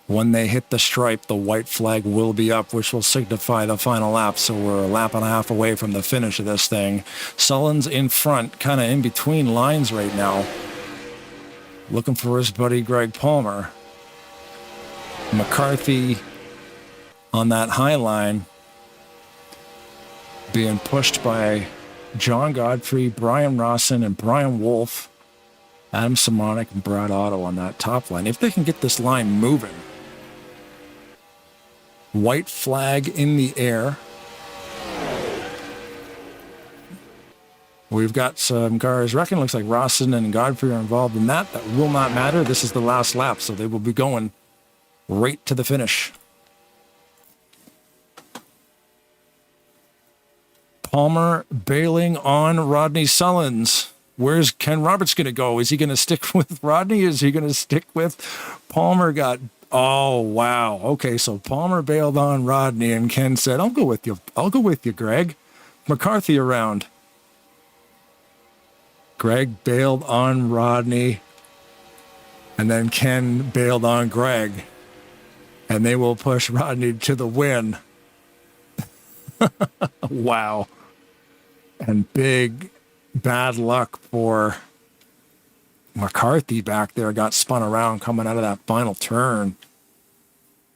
when they hit the stripe, the white flag will be up, which will signify the final lap. So we're a lap and a half away from the finish of this thing. Sullen's in front, kind of in between lines right now, looking for his buddy Greg Palmer. McCarthy on that high line, being pushed by John Godfrey, Brian Rawson, and Brian Wolf, Adam Simonic, and Brad Otto on that top line. If they can get this line moving. White flag in the air. We've got some cars. Reckon looks like Rawson and Godfrey are involved in that. That will not matter. This is the last lap, so they will be going right to the finish. Palmer bailing on Rodney Sullins. Where's Ken Roberts going to go? Is he going to stick with Rodney? Is he going to stick with Palmer? Oh, wow. Okay, so Palmer bailed on Rodney, and Ken said, I'll go with you. I'll go with you, Greg. McCarthy around. Greg bailed on Rodney, and then Ken bailed on Greg, and they will push Rodney to the win. Wow. And big bad luck for McCarthy back there. Got spun around coming out of that final turn.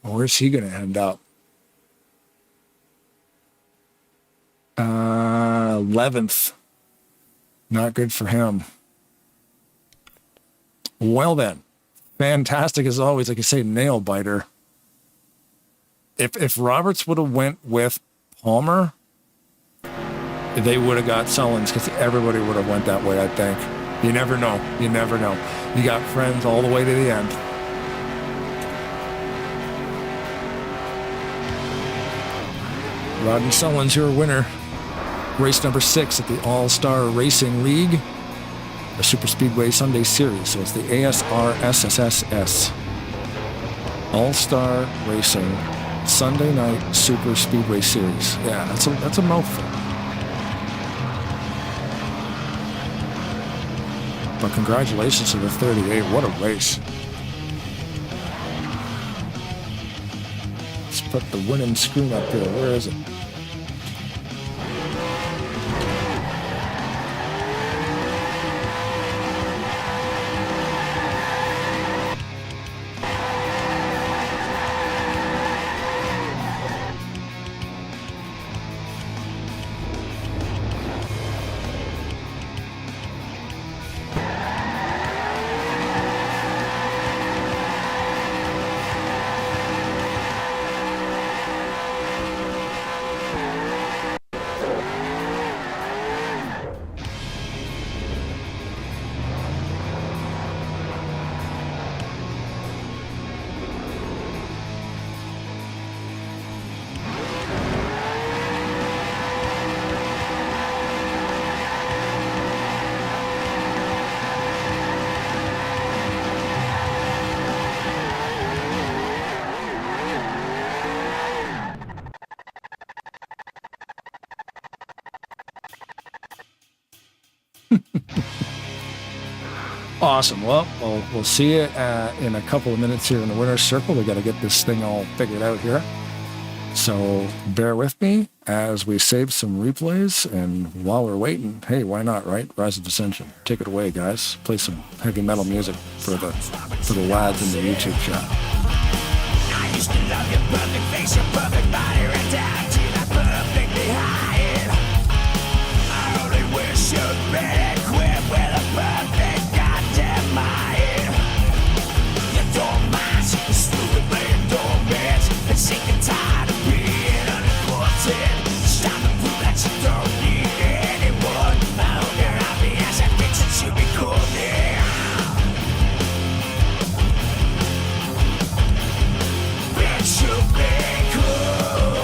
Where's he going to end up? 11th. Not good for him. Well then, fantastic as always. Like I say, nail biter. If Roberts would have went with Palmer, they would have got Sullins, because everybody would have went that way, I think. You never know. You never know. You got friends all the way to the end. Rodney Sullins, your winner. Race number 6 at the All-Star Racing League, the Superspeedway Sunday Series. So it's the ASR SSSS. All-Star Racing Sunday Night Superspeedway Series. Yeah, that's a mouthful. But congratulations to the 38. What a race. Let's put the winning screen up here. Where is it? Awesome. Well, we'll see you in a couple of minutes here in the winner's circle. We got to get this thing all figured out here. So bear with me as we save some replays. And while we're waiting, hey, why not, right? Rise of Ascension. Take it away, guys. Play some heavy metal music for the lads in the YouTube chat. I used to love your perfect face, your perfect body, right down to that perfect behind. I only wish you'd been equipped with a perfect goddamn mind. You don't mind, you stupid playing dormant, and sick and tired of being unimportant. It's time to prove that you don't need anyone. I hope you're happy as I think that you be cool now. Bitch, you be cool.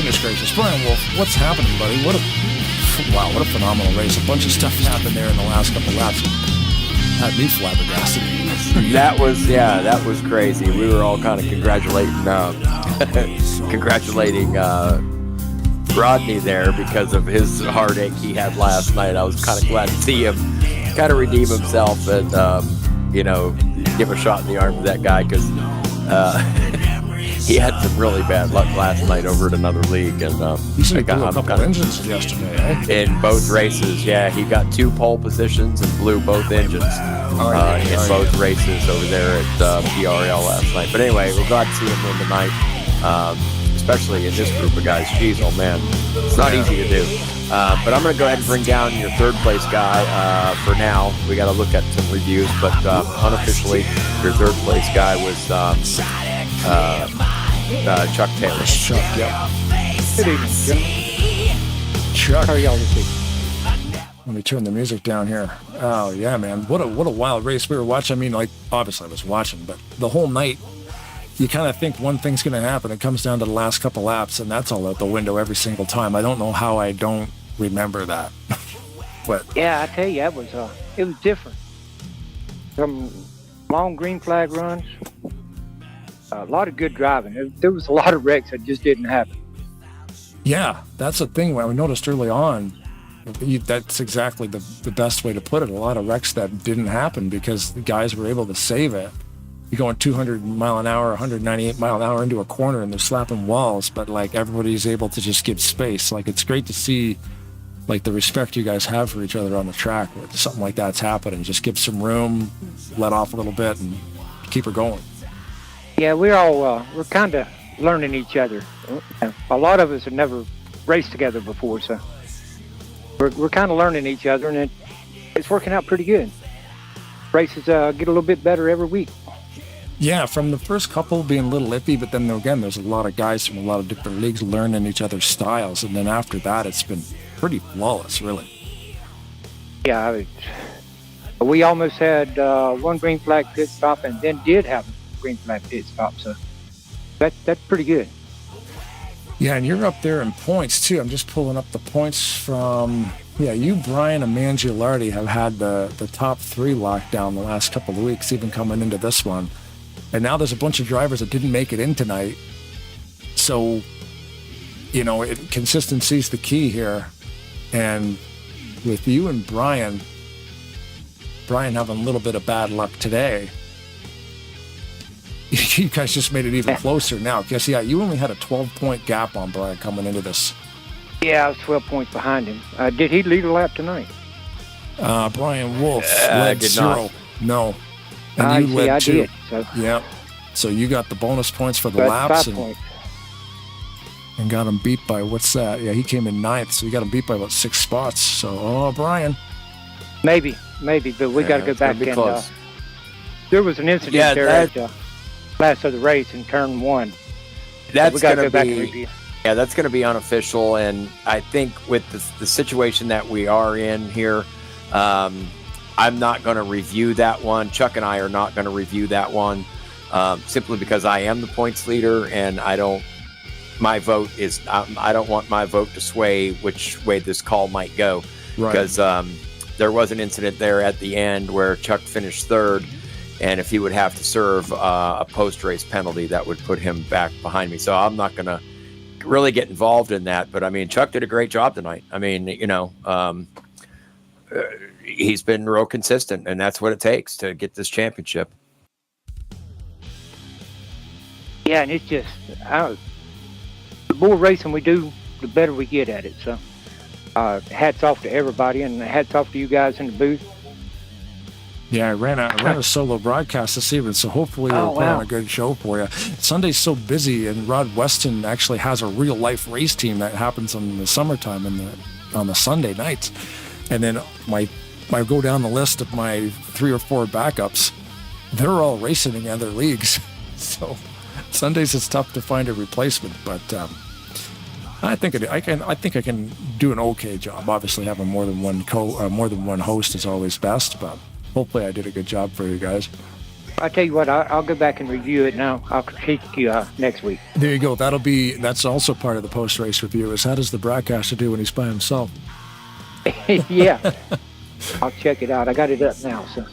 goodness gracious. Brian Wolf, what's happening, buddy? What a phenomenal race. A bunch of stuff happened there in the last couple laps. Had me flabbergasted. That was crazy. We were all kind of congratulating Rodney there because of his heartache he had last night. I was kind of glad to see him kind of redeem himself and, give a shot in the arm to that guy because he had some really bad luck last night over at another league. And he blew a couple engines yesterday, eh? In both races, yeah. He got 2 pole positions and blew both engines in both races over there at PRL last night. But anyway, we're glad to see him win tonight. Especially in this group of guys. Jeez, oh man, it's not easy to do. But I'm going to go ahead and bring down your third place guy for now. We got to look at some reviews, but unofficially, your third place guy was Chuck Taylor. Chuck, yep. Good evening, gentlemen. Chuck. How are y'all this evening? Let me turn the music down here. Oh yeah, man, what a wild race we were watching. I mean, like obviously I was watching, but the whole night. You kind of think one thing's going to happen. It comes down to the last couple laps, and that's all out the window every single time. I don't know how I don't remember that. But yeah, I tell you, it was different. Some long green flag runs, a lot of good driving. There was a lot of wrecks that just didn't happen. yeah, that's the thing. When I noticed early on, that's exactly the best way to put it. A lot of wrecks that didn't happen because the guys were able to save it. You're going 200 mile an hour, 198 mile an hour into a corner and they're slapping walls, but like everybody's able to just give space. Like it's great to see like the respect you guys have for each other on the track when something like that's happening. Just give some room, let off a little bit and keep her going. Yeah, we're kind of learning each other. A lot of us have never raced together before, so we're kind of learning each other, and it's working out pretty good. Races get a little bit better every week. Yeah, from the first couple being a little iffy, but then again, there's a lot of guys from a lot of different leagues learning each other's styles, and then after that, it's been pretty flawless, really. Yeah, we almost had one green flag pit stop, and then did have a green flag pit stop, so that's pretty good. Yeah, and you're up there in points, too. I'm just pulling up the points from... Yeah, you, Brian, and Mangialardi have had the top 3 locked down the last couple of weeks, even coming into this one. And now there's a bunch of drivers that didn't make it in tonight. So, consistency's the key here. And with you and Brian having a little bit of bad luck today, you guys just made it even closer now. Because, yeah, you only had a 12-point gap on Brian coming into this. Yeah, I was 12 points behind him. Did he lead a lap tonight? Brian Wolf led did 0. not. No. And you led 2. Did. So. Yeah. So you got the bonus points for the That's laps 5 points. and got him beat by, what's that? Yeah, he came in 9th, so you got him beat by about 6 spots. So, Brian. Maybe, but we got to go back and there was an incident there at the last of the race in turn 1. That's we got to going go back to and be... review. Yeah, that's going to be unofficial, and I think with the situation that we are in here, I'm not going to review that one. Chuck and I are not going to review that one, simply because I am the points leader, and I don't want my vote to sway which way this call might go, Right. because there was an incident there at the end where Chuck finished 3rd, and if he would have to serve a post-race penalty, that would put him back behind me. So I'm not going to really get involved in that, but I mean, Chuck did a great job tonight. I mean, he's been real consistent, and that's what it takes to get this championship. Yeah, and it's just the more racing we do, the better we get at it. So, hats off to everybody, and hats off to you guys in the booth. Yeah, I ran a solo broadcast this evening, so hopefully we'll put on a good show for you. Sunday's so busy, and Rod Weston actually has a real-life race team that happens in the summertime on the Sunday nights. And then I go down the list of my 3 or 4 backups. They're all racing in other leagues. So Sundays it's tough to find a replacement, but I think I can do an okay job. Obviously, having more than one host is always best, but hopefully I did a good job for you guys. I tell you what, I'll go back and review it now. I'll critique you next week. There you go. That's also part of the post-race review is how does the broadcaster do when he's by himself? Yeah. I'll check it out. I got it up now. So.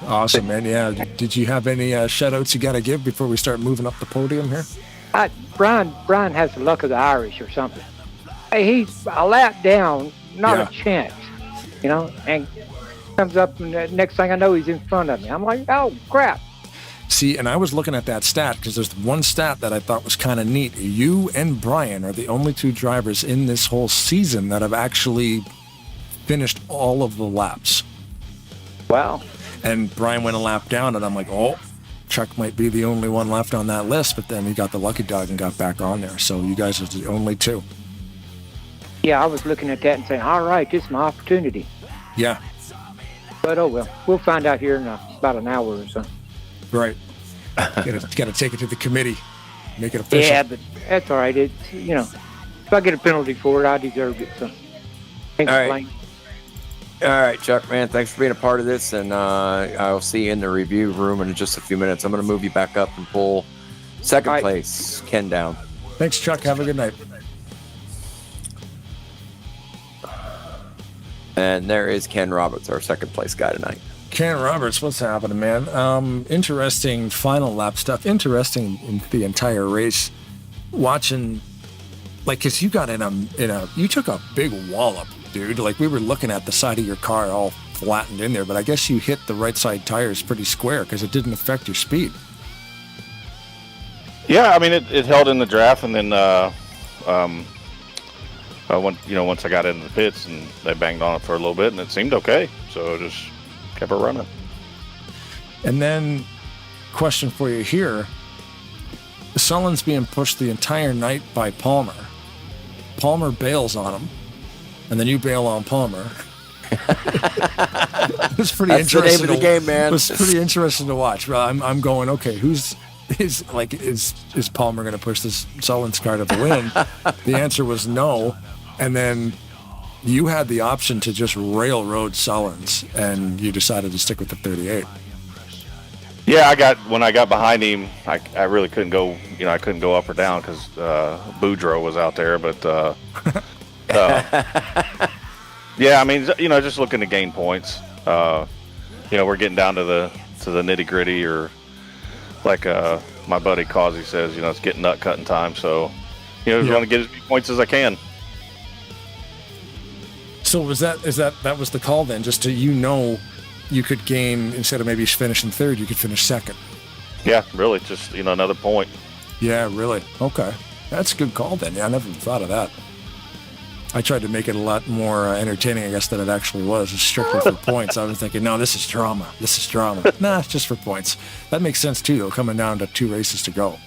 Awesome, man. Yeah. Did you have any shout-outs you got to give before we start moving up the podium here? Brian has the luck of the Irish or something. Hey, he's a lap down, not a chance, and comes up, and the next thing I know, he's in front of me. I'm like, oh, crap. See, and I was looking at that stat because there's one stat that I thought was kind of neat. You and Brian are the only two drivers in this whole season that have actually finished all of the laps. Wow. And Brian went a lap down, and I'm like, oh, Chuck might be the only one left on that list, but then he got the lucky dog and got back on there. So you guys are the only two. Yeah, I was looking at that and saying, all right, this is my opportunity. Yeah. But oh well, we'll find out here in about an hour or so. Right. Got to take it to the committee, make it official. Yeah, but that's all right. It's if I get a penalty for it, I deserve it. So can't complain. All right, Chuck, man, thanks for being a part of this, and I'll see you in the review room in just a few minutes. I'm going to move you back up and pull second place, Ken, down. Thanks, Chuck. Have a good night. And there is Ken Roberts, our second place guy tonight. Ken Roberts, what's happening, man? Interesting final lap stuff. Interesting in the entire race. Watching, because you got you took a big wallop, dude. Like, we were looking at the side of your car all flattened in there, but I guess you hit the right side tires pretty square because it didn't affect your speed. Yeah, I mean, it held in the draft, and then once I got into the pits and they banged on it for a little bit, and it seemed okay, so just kept it running. And then, question for you here: Sullen's being pushed the entire night by Palmer. Palmer bails on him, and then you bail on Palmer. It was pretty interesting. That's the name of the game, man. It was pretty interesting to watch. I'm going, okay, is Palmer going to push this Sullen's car to the win? The answer was no. And then you had the option to just railroad Sullen's, and you decided to stick with the 38. Yeah, when I got behind him, I really couldn't go. I couldn't go up or down because Boudreaux was out there. But yeah, I mean, just looking to gain points. We're getting down to the nitty gritty, or like my buddy Causey says, it's getting nut cutting time. So, just want to get as many points as I can. So that was the call then? Just to you could gain, instead of maybe finishing third, you could finish second. Yeah, really, just another point. Yeah, really. Okay, that's a good call then. Yeah, I never thought of that. I tried to make it a lot more entertaining, I guess, than it actually was. It's strictly for points. I was thinking, no, this is drama. Nah, it's just for points. That makes sense too, though, coming down to 2 races to go.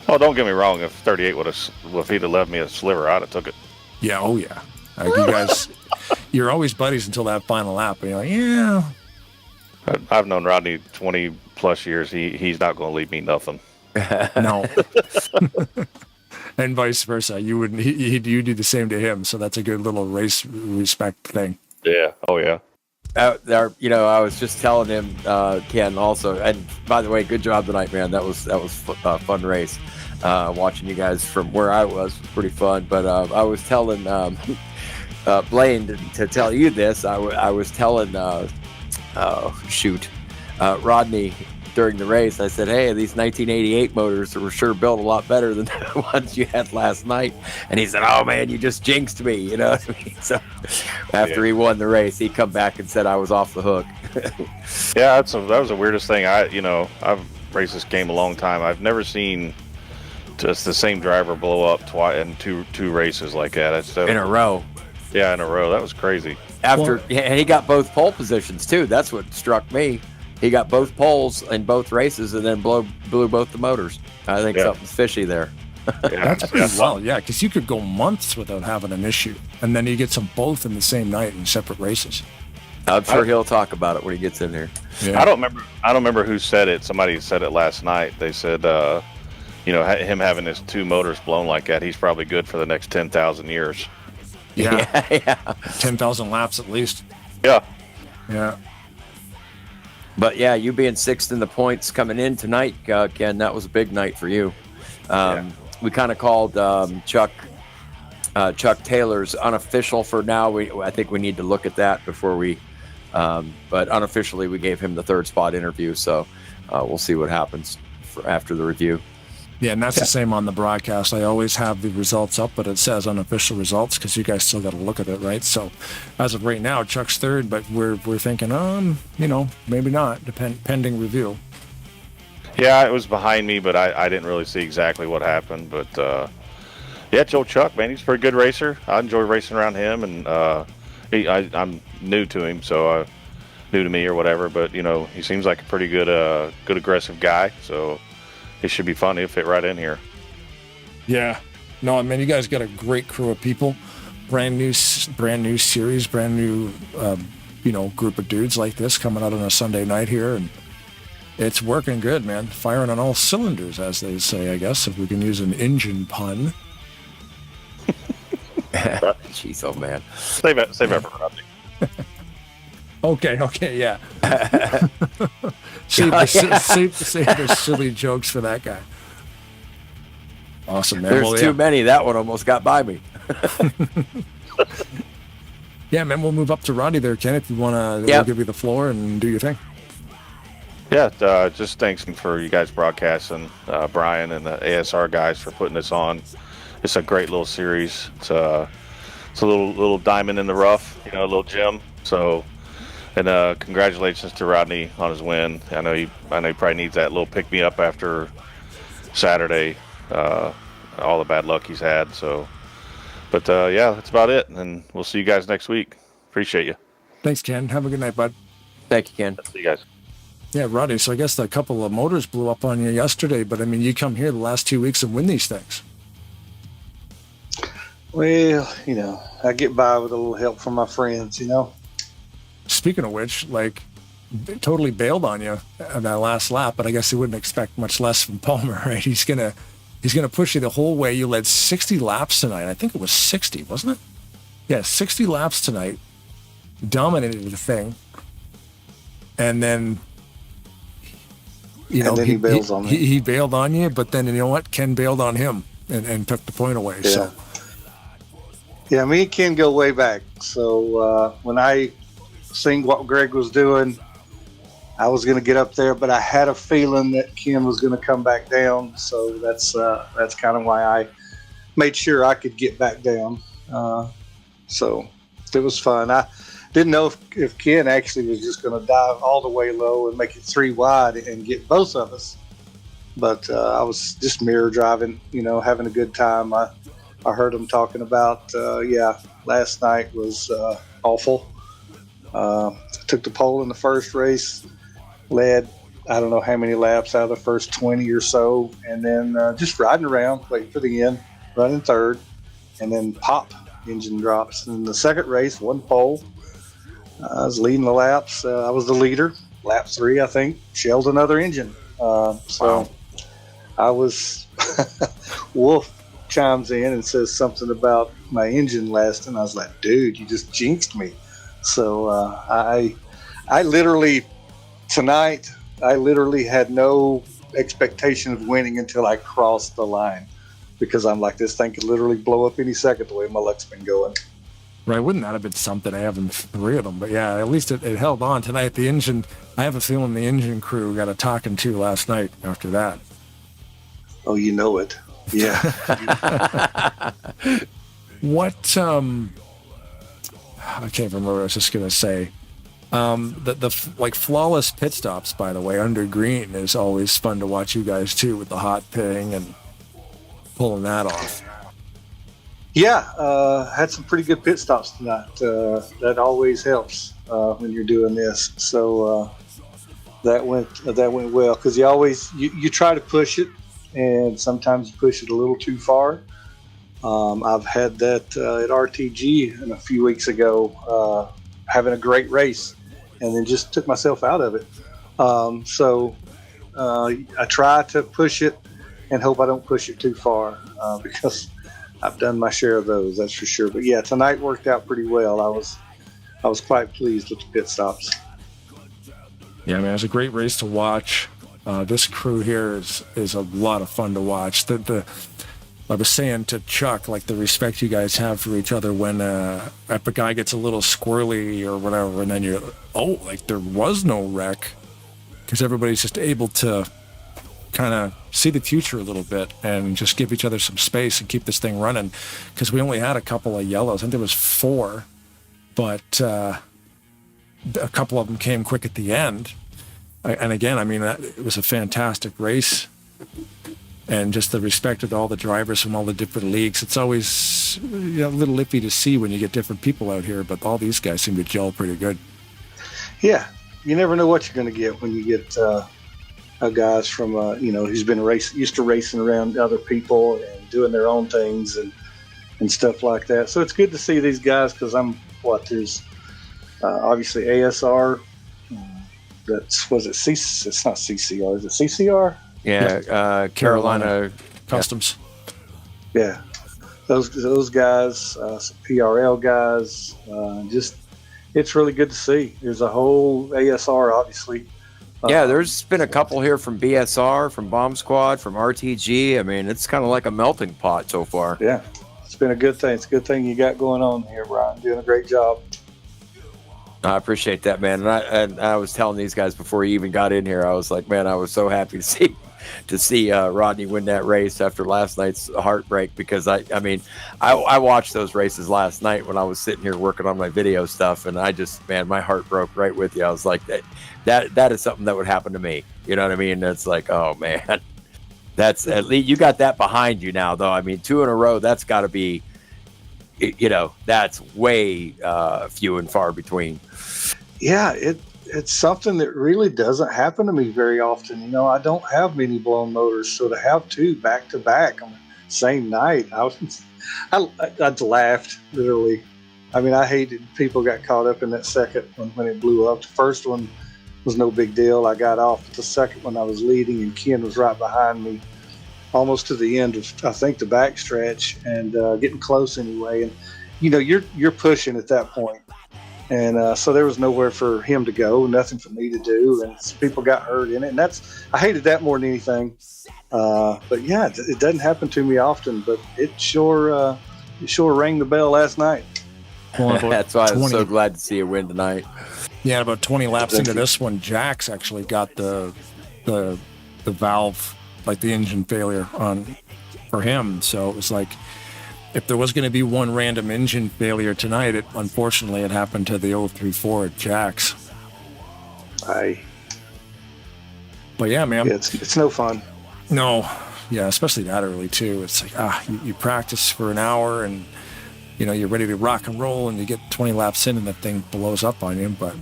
Oh, don't get me wrong. If 38 if he'd have left me a sliver, I'd have took it. Yeah. Oh yeah. You guys, you're always buddies until that final lap. And you're like, yeah. I've known Rodney 20 plus years. He's not going to leave me nothing. No. And vice versa. You wouldn't. You do the same to him. So that's a good little race respect thing. Yeah. Oh yeah. I was just telling him, Ken, also, and by the way, good job tonight, man. That was a fun race. Watching you guys from where I was pretty fun. But I was telling Blaine to tell you this. I was telling Rodney during the race. I said, hey, these 1988 motors were sure built a lot better than the ones you had last night. And he said, oh man, you just jinxed me, you know what I mean? So after he won the race, he come back and said I was off the hook. Yeah, that was the weirdest thing. I've raced this game a long time. I've never seen just the same driver blow up twice in two races like that. In a row. Yeah, in a row. That was crazy. And he got both pole positions too. That's what struck me. He got both poles in both races and then blew both the motors. I think something's fishy there. Yeah, that's pretty well, yeah, because you could go months without having an issue, and then he gets them both in the same night in separate races. I'm sure he'll talk about it when he gets in here. Yeah. I don't remember who said it. Somebody said it last night. They said, him having his two motors blown like that, he's probably good for the next 10,000 years. Yeah. 10,000 laps at least. Yeah. Yeah. But yeah, you being sixth in the points coming in tonight, Ken, that was a big night for you. We kind of called Chuck Taylor's unofficial for now. I think we need to look at that before we, but unofficially we gave him the third spot interview. So we'll see what happens after the review. Yeah, and that's the same on the broadcast. I always have the results up, but it says unofficial results because you guys still got to look at it, right? So, as of right now, Chuck's third, but we're thinking, maybe not, pending review. Yeah, it was behind me, but I didn't really see exactly what happened. But yeah, Joe Chuck, man, he's a pretty good racer. I enjoy racing around him, and I'm new to him, so new to me or whatever. But he seems like a pretty good aggressive guy. So. It should be fun. He'll fit right in here. Yeah. No, I mean, you guys got a great crew of people. Brand new series, brand new, group of dudes like this coming out on a Sunday night here. And it's working good, man. Firing on all cylinders, as they say, I guess, if we can use an engine pun. Jeez, oh, man. Save it for Rodney. Okay, yeah. Save the silly jokes for that guy. Awesome, man. There's too many. That one almost got by me. Yeah, man, we'll move up to Rodney there, Ken, if you want to. We'll give you the floor and do your thing. Yeah, just thanks for you guys broadcasting, Brian and the ASR guys for putting this on. It's a great little series. It's a little diamond in the rough, a little gem. So. And congratulations to Rodney on his win. I know he probably needs that little pick me up after Saturday, all the bad luck he's had. So, but yeah, that's about it. And we'll see you guys next week. Appreciate you. Thanks, Ken. Have a good night, bud. Thank you, Ken. See you guys. Yeah, Rodney. So I guess a couple of motors blew up on you yesterday, but I mean, you come here the last 2 weeks and win these things. Well, I get by with a little help from my friends. Speaking of which, totally bailed on you on that last lap, but I guess he wouldn't expect much less from Palmer, right? He's gonna push you the whole way. You led 60 laps tonight. I think it was 60, wasn't it? Yeah, 60 laps tonight. Dominated the thing, and then he bails on me. He bailed on you, but then you know what? Ken bailed on him and took the point away. Yeah. So yeah, me and Ken go way back. So when I seen what Greg was doing, I was going to get up there, but I had a feeling that Ken was going to come back down. So that's kind of why I made sure I could get back down. So it was fun. I didn't know if Ken actually was just going to dive all the way low and make it 3 wide and get both of us. But I was just mirror driving, having a good time. I heard him talking about, last night was awful. Took the pole in the first race, led I don't know how many laps out of the first 20 or so, and then just riding around, waiting for the end, running third, and then pop, engine drops. In the second race, one pole. I was leading the laps. I was the leader. Lap 3, I think, shelled another engine. So I was Wolf chimes in and says something about my engine lasting. I was like, dude, you just jinxed me. So I literally tonight had no expectation of winning until I crossed the line, because I'm like, this thing could literally blow up any second the way my luck's been going. Right, wouldn't that have been something having 3 of them? But yeah, at least it held on tonight. The engine, I have a feeling the engine crew got a talking to last night after that. Oh, you know it. Yeah. What I can't remember what I was just gonna say. The flawless pit stops, by the way, under green is always fun to watch you guys too, with the hot pitting and pulling that off. Yeah, had some pretty good pit stops tonight. That always helps when you're doing this. So that went well, because you try to push it, and sometimes you push it a little too far. I've had that at RTG a few weeks ago, having a great race, and then just took myself out of it. So I try to push it and hope I don't push it too far, because I've done my share of those, that's for sure. But yeah, tonight worked out pretty well. I was quite pleased with the pit stops. Yeah, man, it's a great race to watch. This crew here is a lot of fun to watch. I was saying to Chuck, like the respect you guys have for each other when if a guy gets a little squirrely or whatever, and then you're, like there was no wreck, because everybody's just able to kind of see the future a little bit and just give each other some space and keep this thing running. Because we only had a couple of yellows. I think there was 4, but a couple of them came quick at the end. And again, I mean, it was a fantastic race. And just the respect of all the drivers from all the different leagues. It's always a little iffy to see when you get different people out here, but all these guys seem to gel pretty good. Yeah, you never know what you're going to get when you get guys from who's been used to racing around other people and doing their own things and stuff like that. So it's good to see these guys, because there's obviously ASR. It's not CCR. Is it CCR? Yeah, Carolina Customs. Yeah, those guys, some PRL guys. It's really good to see. There's a whole ASR, obviously. Yeah, there's been a couple here from BSR, from Bomb Squad, from RTG. I mean, it's kind of like a melting pot so far. Yeah, it's been a good thing. It's a good thing you got going on here, Brian. Doing a great job. I appreciate that, man. And I was telling these guys before you even got in here, I was like, man, I was so happy to see Rodney win that race after last night's heartbreak, because I watched those races last night when I was sitting here working on my video stuff, and my heart broke right with you. I was like, that is something that would happen to me. You know what I mean? It's like, oh man, that's at least you got that behind you now, though. I mean, 2 in a row, that's got to be, that's way few and far between. Yeah, it's something that really doesn't happen to me very often. I don't have many blown motors, so to have 2 back to back on the same night, I laughed literally. I mean, I hated people got caught up in that second one when it blew up. The first one was no big deal. I got off, but the second one I was leading and Ken was right behind me, almost to the end of, I think, the backstretch, and getting close anyway. And you're pushing at that point. And so there was nowhere for him to go, nothing for me to do, and people got hurt in it. And I hated that more than anything. But yeah, it doesn't happen to me often, but it sure rang the bell last night. That's why I was so glad to see you win tonight. Yeah, about 20 laps into this one, Jax actually got the valve, like the engine failure on for him. So it was like, if there was going to be one random engine failure tonight, unfortunately it happened to the 034 at Jax. But yeah, man. Yeah, it's no fun. No. Yeah, especially that early too. It's like, you practice for an hour and, you're ready to rock and roll, and you get 20 laps in and the thing blows up on you. But,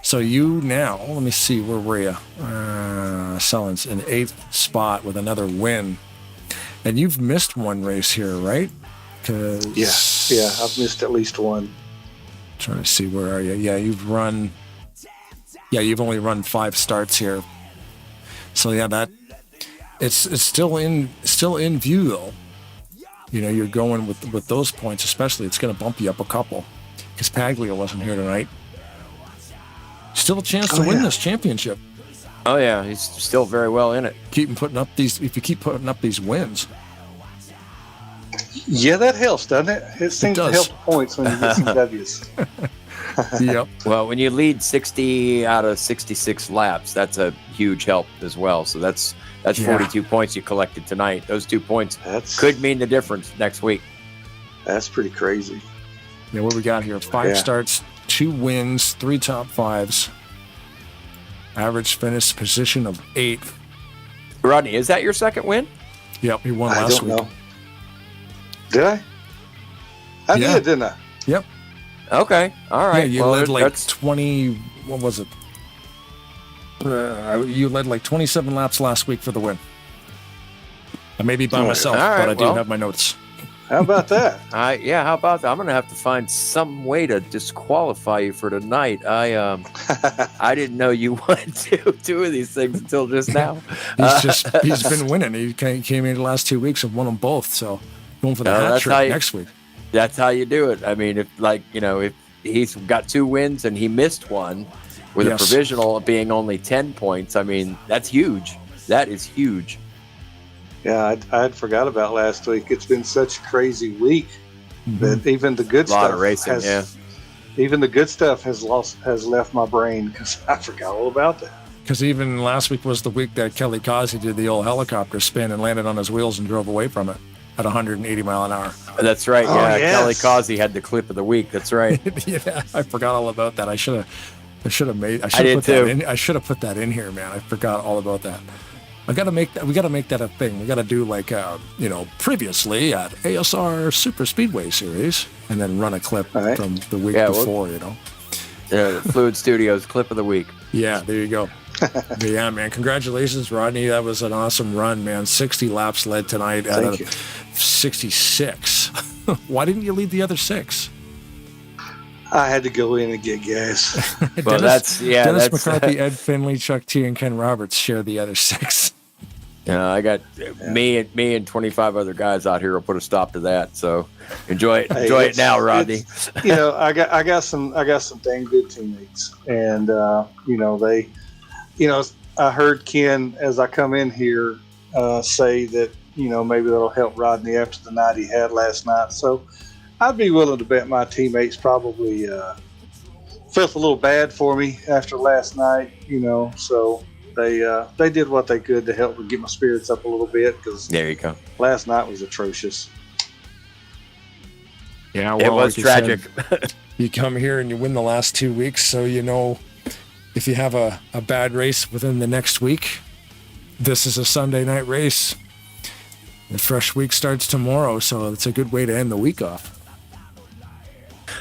so you now, let me see, where were you? Sellens in 8th spot with another win. And you've missed one race here, right? Yeah, I've missed at least one. Trying to see, where are you? Yeah, you've only run 5 starts here. So yeah, it's still in view though. You're going with those points, especially. It's going to bump you up a couple, because Paglia wasn't here tonight. Still a chance to win this championship. Oh yeah, he's still very well in it. If you keep putting up these wins. Yeah, that helps, doesn't it? It seems to help points when you get some W's. Yep. Well, when you lead 60 out of 66 laps, that's a huge help as well. So that's 42 points you collected tonight. Those 2 points could mean the difference next week. That's pretty crazy. Yeah, what we got here? 5 starts, 2 wins, 3 top 5s. Average finish position of 8th. Rodney, is that your second win? Yep, he won last week. Know. Did I? I did, didn't I? Yep. Okay. All right. Yeah, you led like 20. What was it? You led like 27 laps last week for the win. I may be by myself, but I do have my notes. How about that? How about that? I'm going to have to find some way to disqualify you for tonight. I didn't know you won 2 of these things until just now. He's been winning. He came in the last 2 weeks and won them both. So going for the hat trick next week. That's how you do it. I mean, if he's got 2 wins and he missed one, with Yes. a provisional being only 10 points. I mean, that's huge. That is huge. Yeah, I had forgot about last week. It's been such a crazy week that even the good A lot stuff of racing, yeah. even the good stuff has left my brain because I forgot all about that. Because even last week was the week that Kelly Causey did the old helicopter spin and landed on his wheels and drove away from it at 180 mile an hour. That's right. Oh, Yeah, yes. Kelly Causey had the clip of the week. That's right. Yeah, I forgot all about that. I should have did too. I should have put that in here, man. I forgot all about that. We got to make that a thing. We got to do like previously at ASR Superspeedway series, and then run a clip right. from the week Yeah, before. Fluid Studios clip of the week. Yeah, there you go. But yeah, man. Congratulations, Rodney. That was an awesome run, man. 60 laps led tonight out Thank of you. 66. Why didn't you lead the other 6? I had to go in and get gas. Well, Dennis that's McCarthy, Ed Finley, Chuck T, and Ken Roberts share the other 6. I got me and 25 other guys out here will put a stop to that. So enjoy it. Enjoy it now, Rodney. I got some dang good teammates, and I heard Ken as I come in here say that maybe that'll help Rodney after the night he had last night. So I'd be willing to bet my teammates probably felt a little bad for me after last night. So they did what they could to help me get my spirits up a little bit because There you go. last night was atrocious. Yeah, well, It was like you tragic. said, you come here and you win the last 2 weeks, so if you have a bad race within the next week, this is a Sunday night race. The fresh week starts tomorrow, so it's a good way to end the week off.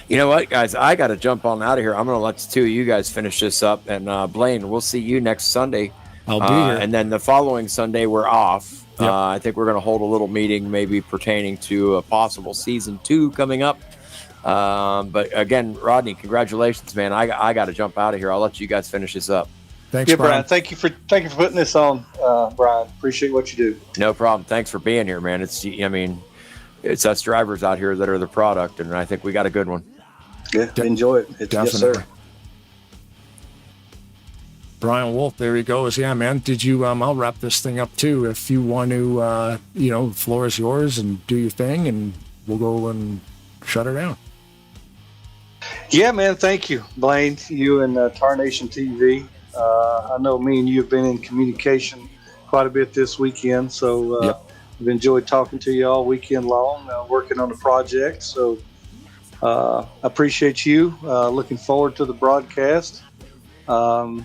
You know what, guys? I got to jump on out of here. I'm going to let the two of you guys finish this up. And Blaine, we'll see you next Sunday. I'll be here. And then the following Sunday, we're off. Yep. I think we're going to hold a little meeting maybe pertaining to a possible season 2 coming up. But again, Rodney, congratulations, man. I got to jump out of here. I'll let you guys finish this up. Thanks, Yeah, Brian. Brian. Thank you for putting this on, Brian. Appreciate what you do. No problem. Thanks for being here, man. It's us drivers out here that are the product, and I think we got a good one. Yeah, enjoy it. Yes, Definitely. sir. Brian Wolf, there he goes. Yeah, man. Did you? I'll wrap this thing up too. If you want to, the floor is yours and do your thing, and we'll go and shut her down. Yeah, man. Thank you, Blaine. You and Tarnation TV. I know me and you have been in communication quite a bit this weekend, so Yep. I've enjoyed talking to you all weekend long, working on the project. So appreciate you. Looking forward to the broadcast. I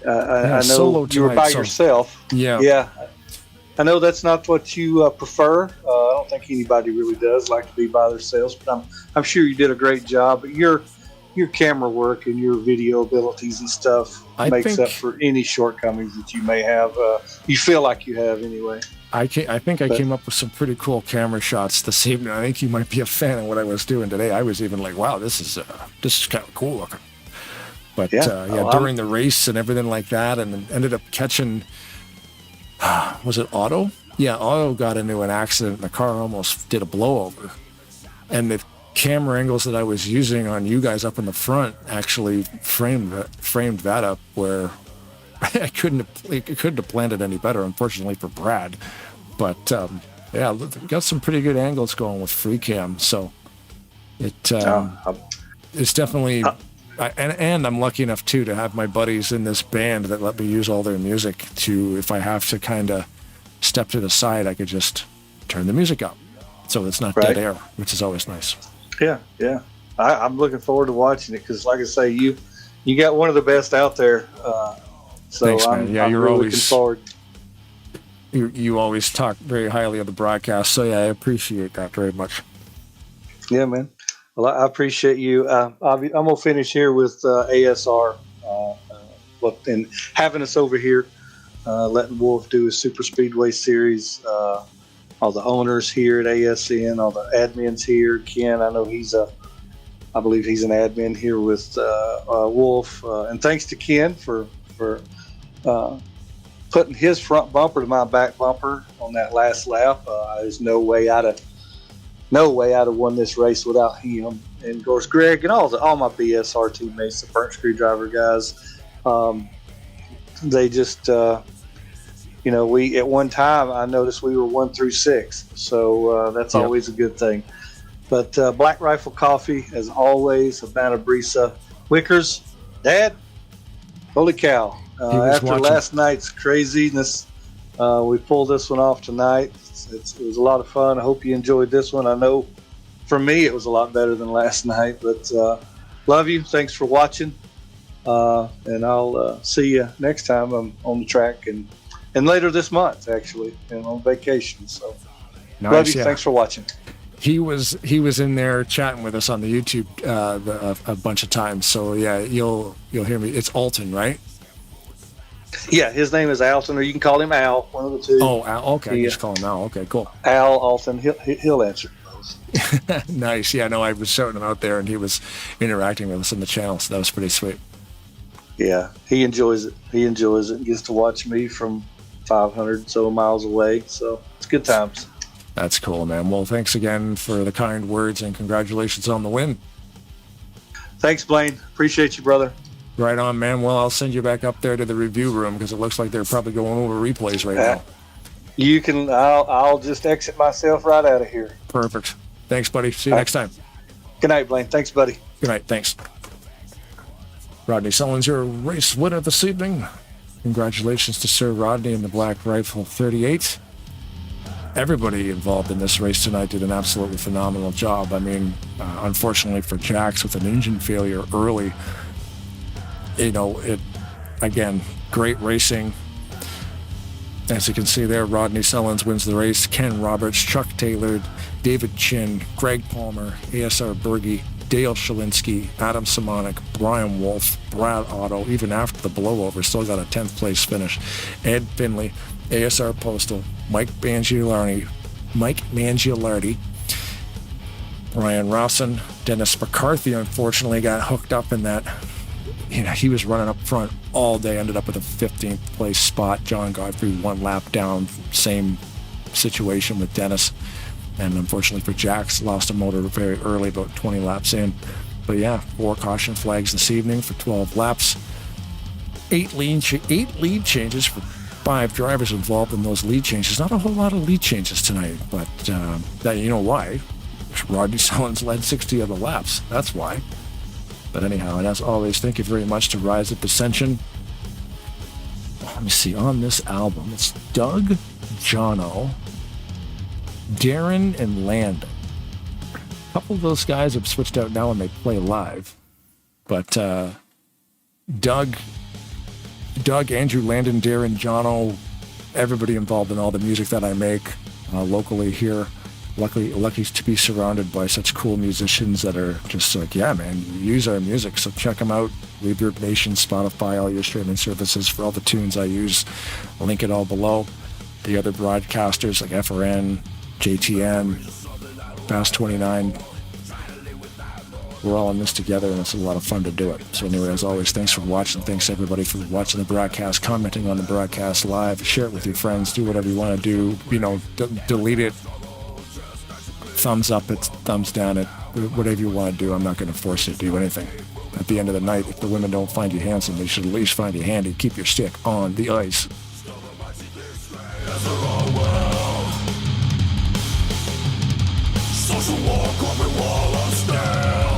know solo you were tonight, by so- yourself. Yeah. Yeah. I know that's not what you prefer. I don't think anybody really does like to be by themselves, but I'm sure you did a great job. But your camera work and your video abilities and stuff I makes think- up for any shortcomings that you may have. You feel like you have anyway. I think I came up with some pretty cool camera shots this evening. I think you might be a fan of what I was doing today. I was even like, wow, this is kind of cool looking. But during the race and everything like that, and ended up catching, was it Otto? Yeah, Otto got into an accident and the car almost did a blowover. And the camera angles that I was using on you guys up in the front actually framed that up where I couldn't have planned it any better, unfortunately for Brad. But got some pretty good angles going with free cam, so it's definitely. And I'm lucky enough too to have my buddies in this band that let me use all their music. To if I have to kind of step to the side, I could just turn the music up, so it's not dead air, which is always nice. Yeah. I'm looking forward to watching it because, like I say, you got one of the best out there. So Thanks, man. I'm You're really always looking forward. You always talk very highly of the broadcast, so I appreciate that very much. Yeah, man. Well, I appreciate you. I'm gonna finish here with ASR, and having us over here, letting Wolf do his Super Speedway series. All the owners here at ASN, all the admins here. Ken, I know I believe he's an admin here with Wolf. And thanks to Ken for putting his front bumper to my back bumper on that last lap. There's no way I'd no way I'd have won this race without him. And of course, Greg and all my BSR teammates, the burnt screwdriver guys, they just, we at one time I noticed we were 1 through 6, so that's always a good thing. But Black Rifle Coffee, as always, Havana Brisa, Wickers, Dad, holy cow! After last night's craziness, we pulled this one off tonight. It was a lot of fun. I hope you enjoyed this one. I know for me it was a lot better than last night, but love you. Thanks for watching. And I'll see you next time. I'm on the track and later this month, actually, and on vacation. So nice, love you. yeah. Thanks for watching. He was in there chatting with us on the YouTube a bunch of times. So yeah, you'll hear me. It's Alton, right? Yeah, his name is Alton, or you can call him Al, one of the two. Oh, Al. Okay, you just call him Al. Okay, cool. Al Alton, he'll answer. Nice. Yeah, no, I was shouting him out there, and he was interacting with us on the channel, so that was pretty sweet. Yeah, he enjoys it. He gets to watch me from 500 so miles away, so it's good times. That's cool, man. Well, thanks again for the kind words, and congratulations on the win. Thanks, Blaine. Appreciate you, brother. Right on, man. Well, I'll send you back up there to the review room because it looks like they're probably going over replays right now. You can. I'll just exit myself right out of here. Perfect. Thanks, buddy. See you next time. Good night, Blaine. Thanks, buddy. Good night. Thanks. Rodney Sullins, your race winner this evening. Congratulations to Sir Rodney and the Black Rifle 38. Everybody involved in this race tonight did an absolutely phenomenal job. I mean, unfortunately for Jax with an engine failure early, again, great racing. As you can see there, Rodney Sullins wins the race. Ken Roberts, Chuck Taylor, David Chin, Greg Palmer, ASR Berge, Dale Shalinsky, Adam Simonik, Brian Wolf, Brad Otto, even after the blowover, still got a 10th place finish. Ed Finley, ASR Postal, Mike Mangialardi, Brian Rawson, Dennis McCarthy, unfortunately got hooked up in that. He was running up front all day, ended up with a 15th place spot. John Godfrey 1 lap down, same situation with Dennis. And unfortunately for Jax, lost a motor very early, about 20 laps in. But yeah, 4 caution flags this evening for 12 laps. 8 lead changes for 5 drivers involved in those lead changes. Not a whole lot of lead changes tonight, but you know why. Rodney Sullins led 60 of the laps. That's why. But anyhow, and as always, thank you very much to Rise of Dissension. Let me see, on this album, it's Doug, Jono, Darren, and Landon. A couple of those guys have switched out now and they play live. But Doug, Andrew, Landon, Darren, Jono, everybody involved in all the music that I make locally here. Lucky to be surrounded by such cool musicians that are just like, yeah, man, use our music. So check them out. Reverb Nation, Spotify, all your streaming services for all the tunes I use. I'll link it all below. The other broadcasters like FRN, JTN, Fast 29. We're all in this together, and it's a lot of fun to do it. So anyway, as always, thanks for watching. Thanks everybody for watching the broadcast, commenting on the broadcast live. Share it with your friends. Do whatever you want to do. Delete it. Thumbs up it, thumbs down it, whatever you want to do. I'm not going to force you to do anything. At the end of the night, if the women don't find you handsome, they should at least find you handy. Keep your stick on the ice. Social war, corporate wall of steel.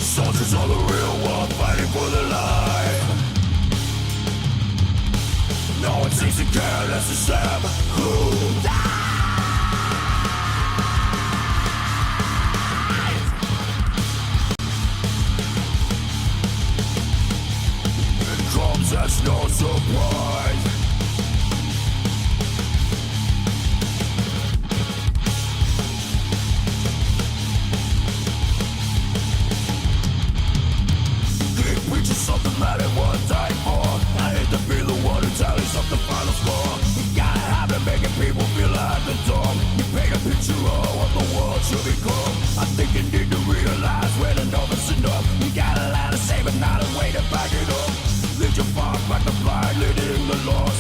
Soldiers are the real one, fighting for their life. No one seems to care, that's the Sam who died. That's no surprise. Big preachers something that it was died for. I hate to be the one who tallies up the final score. You gotta have it making people feel like the dog. You paint a picture of what the world should become. I think you need to realize when enough is enough. You got a lot to say but not a way to back it up. Lift your fog like the blind leading the Lord.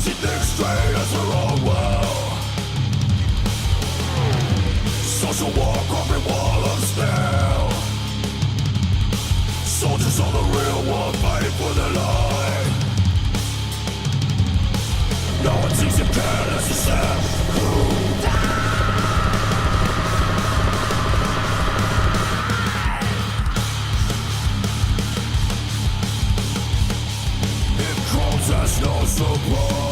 She thinks straight as her own will. Social war, corporate wall of steel. Soldiers on the real world fighting for their line. No one seems to care, that's just them who that's no surprise.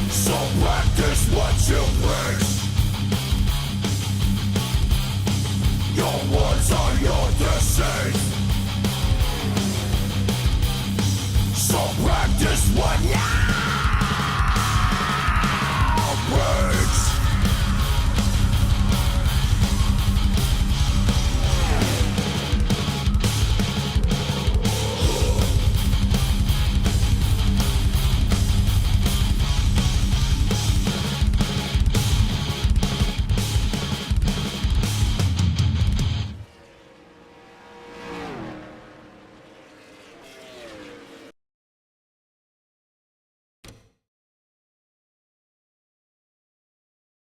So practice what you preach. Your words are your deceit. So practice what you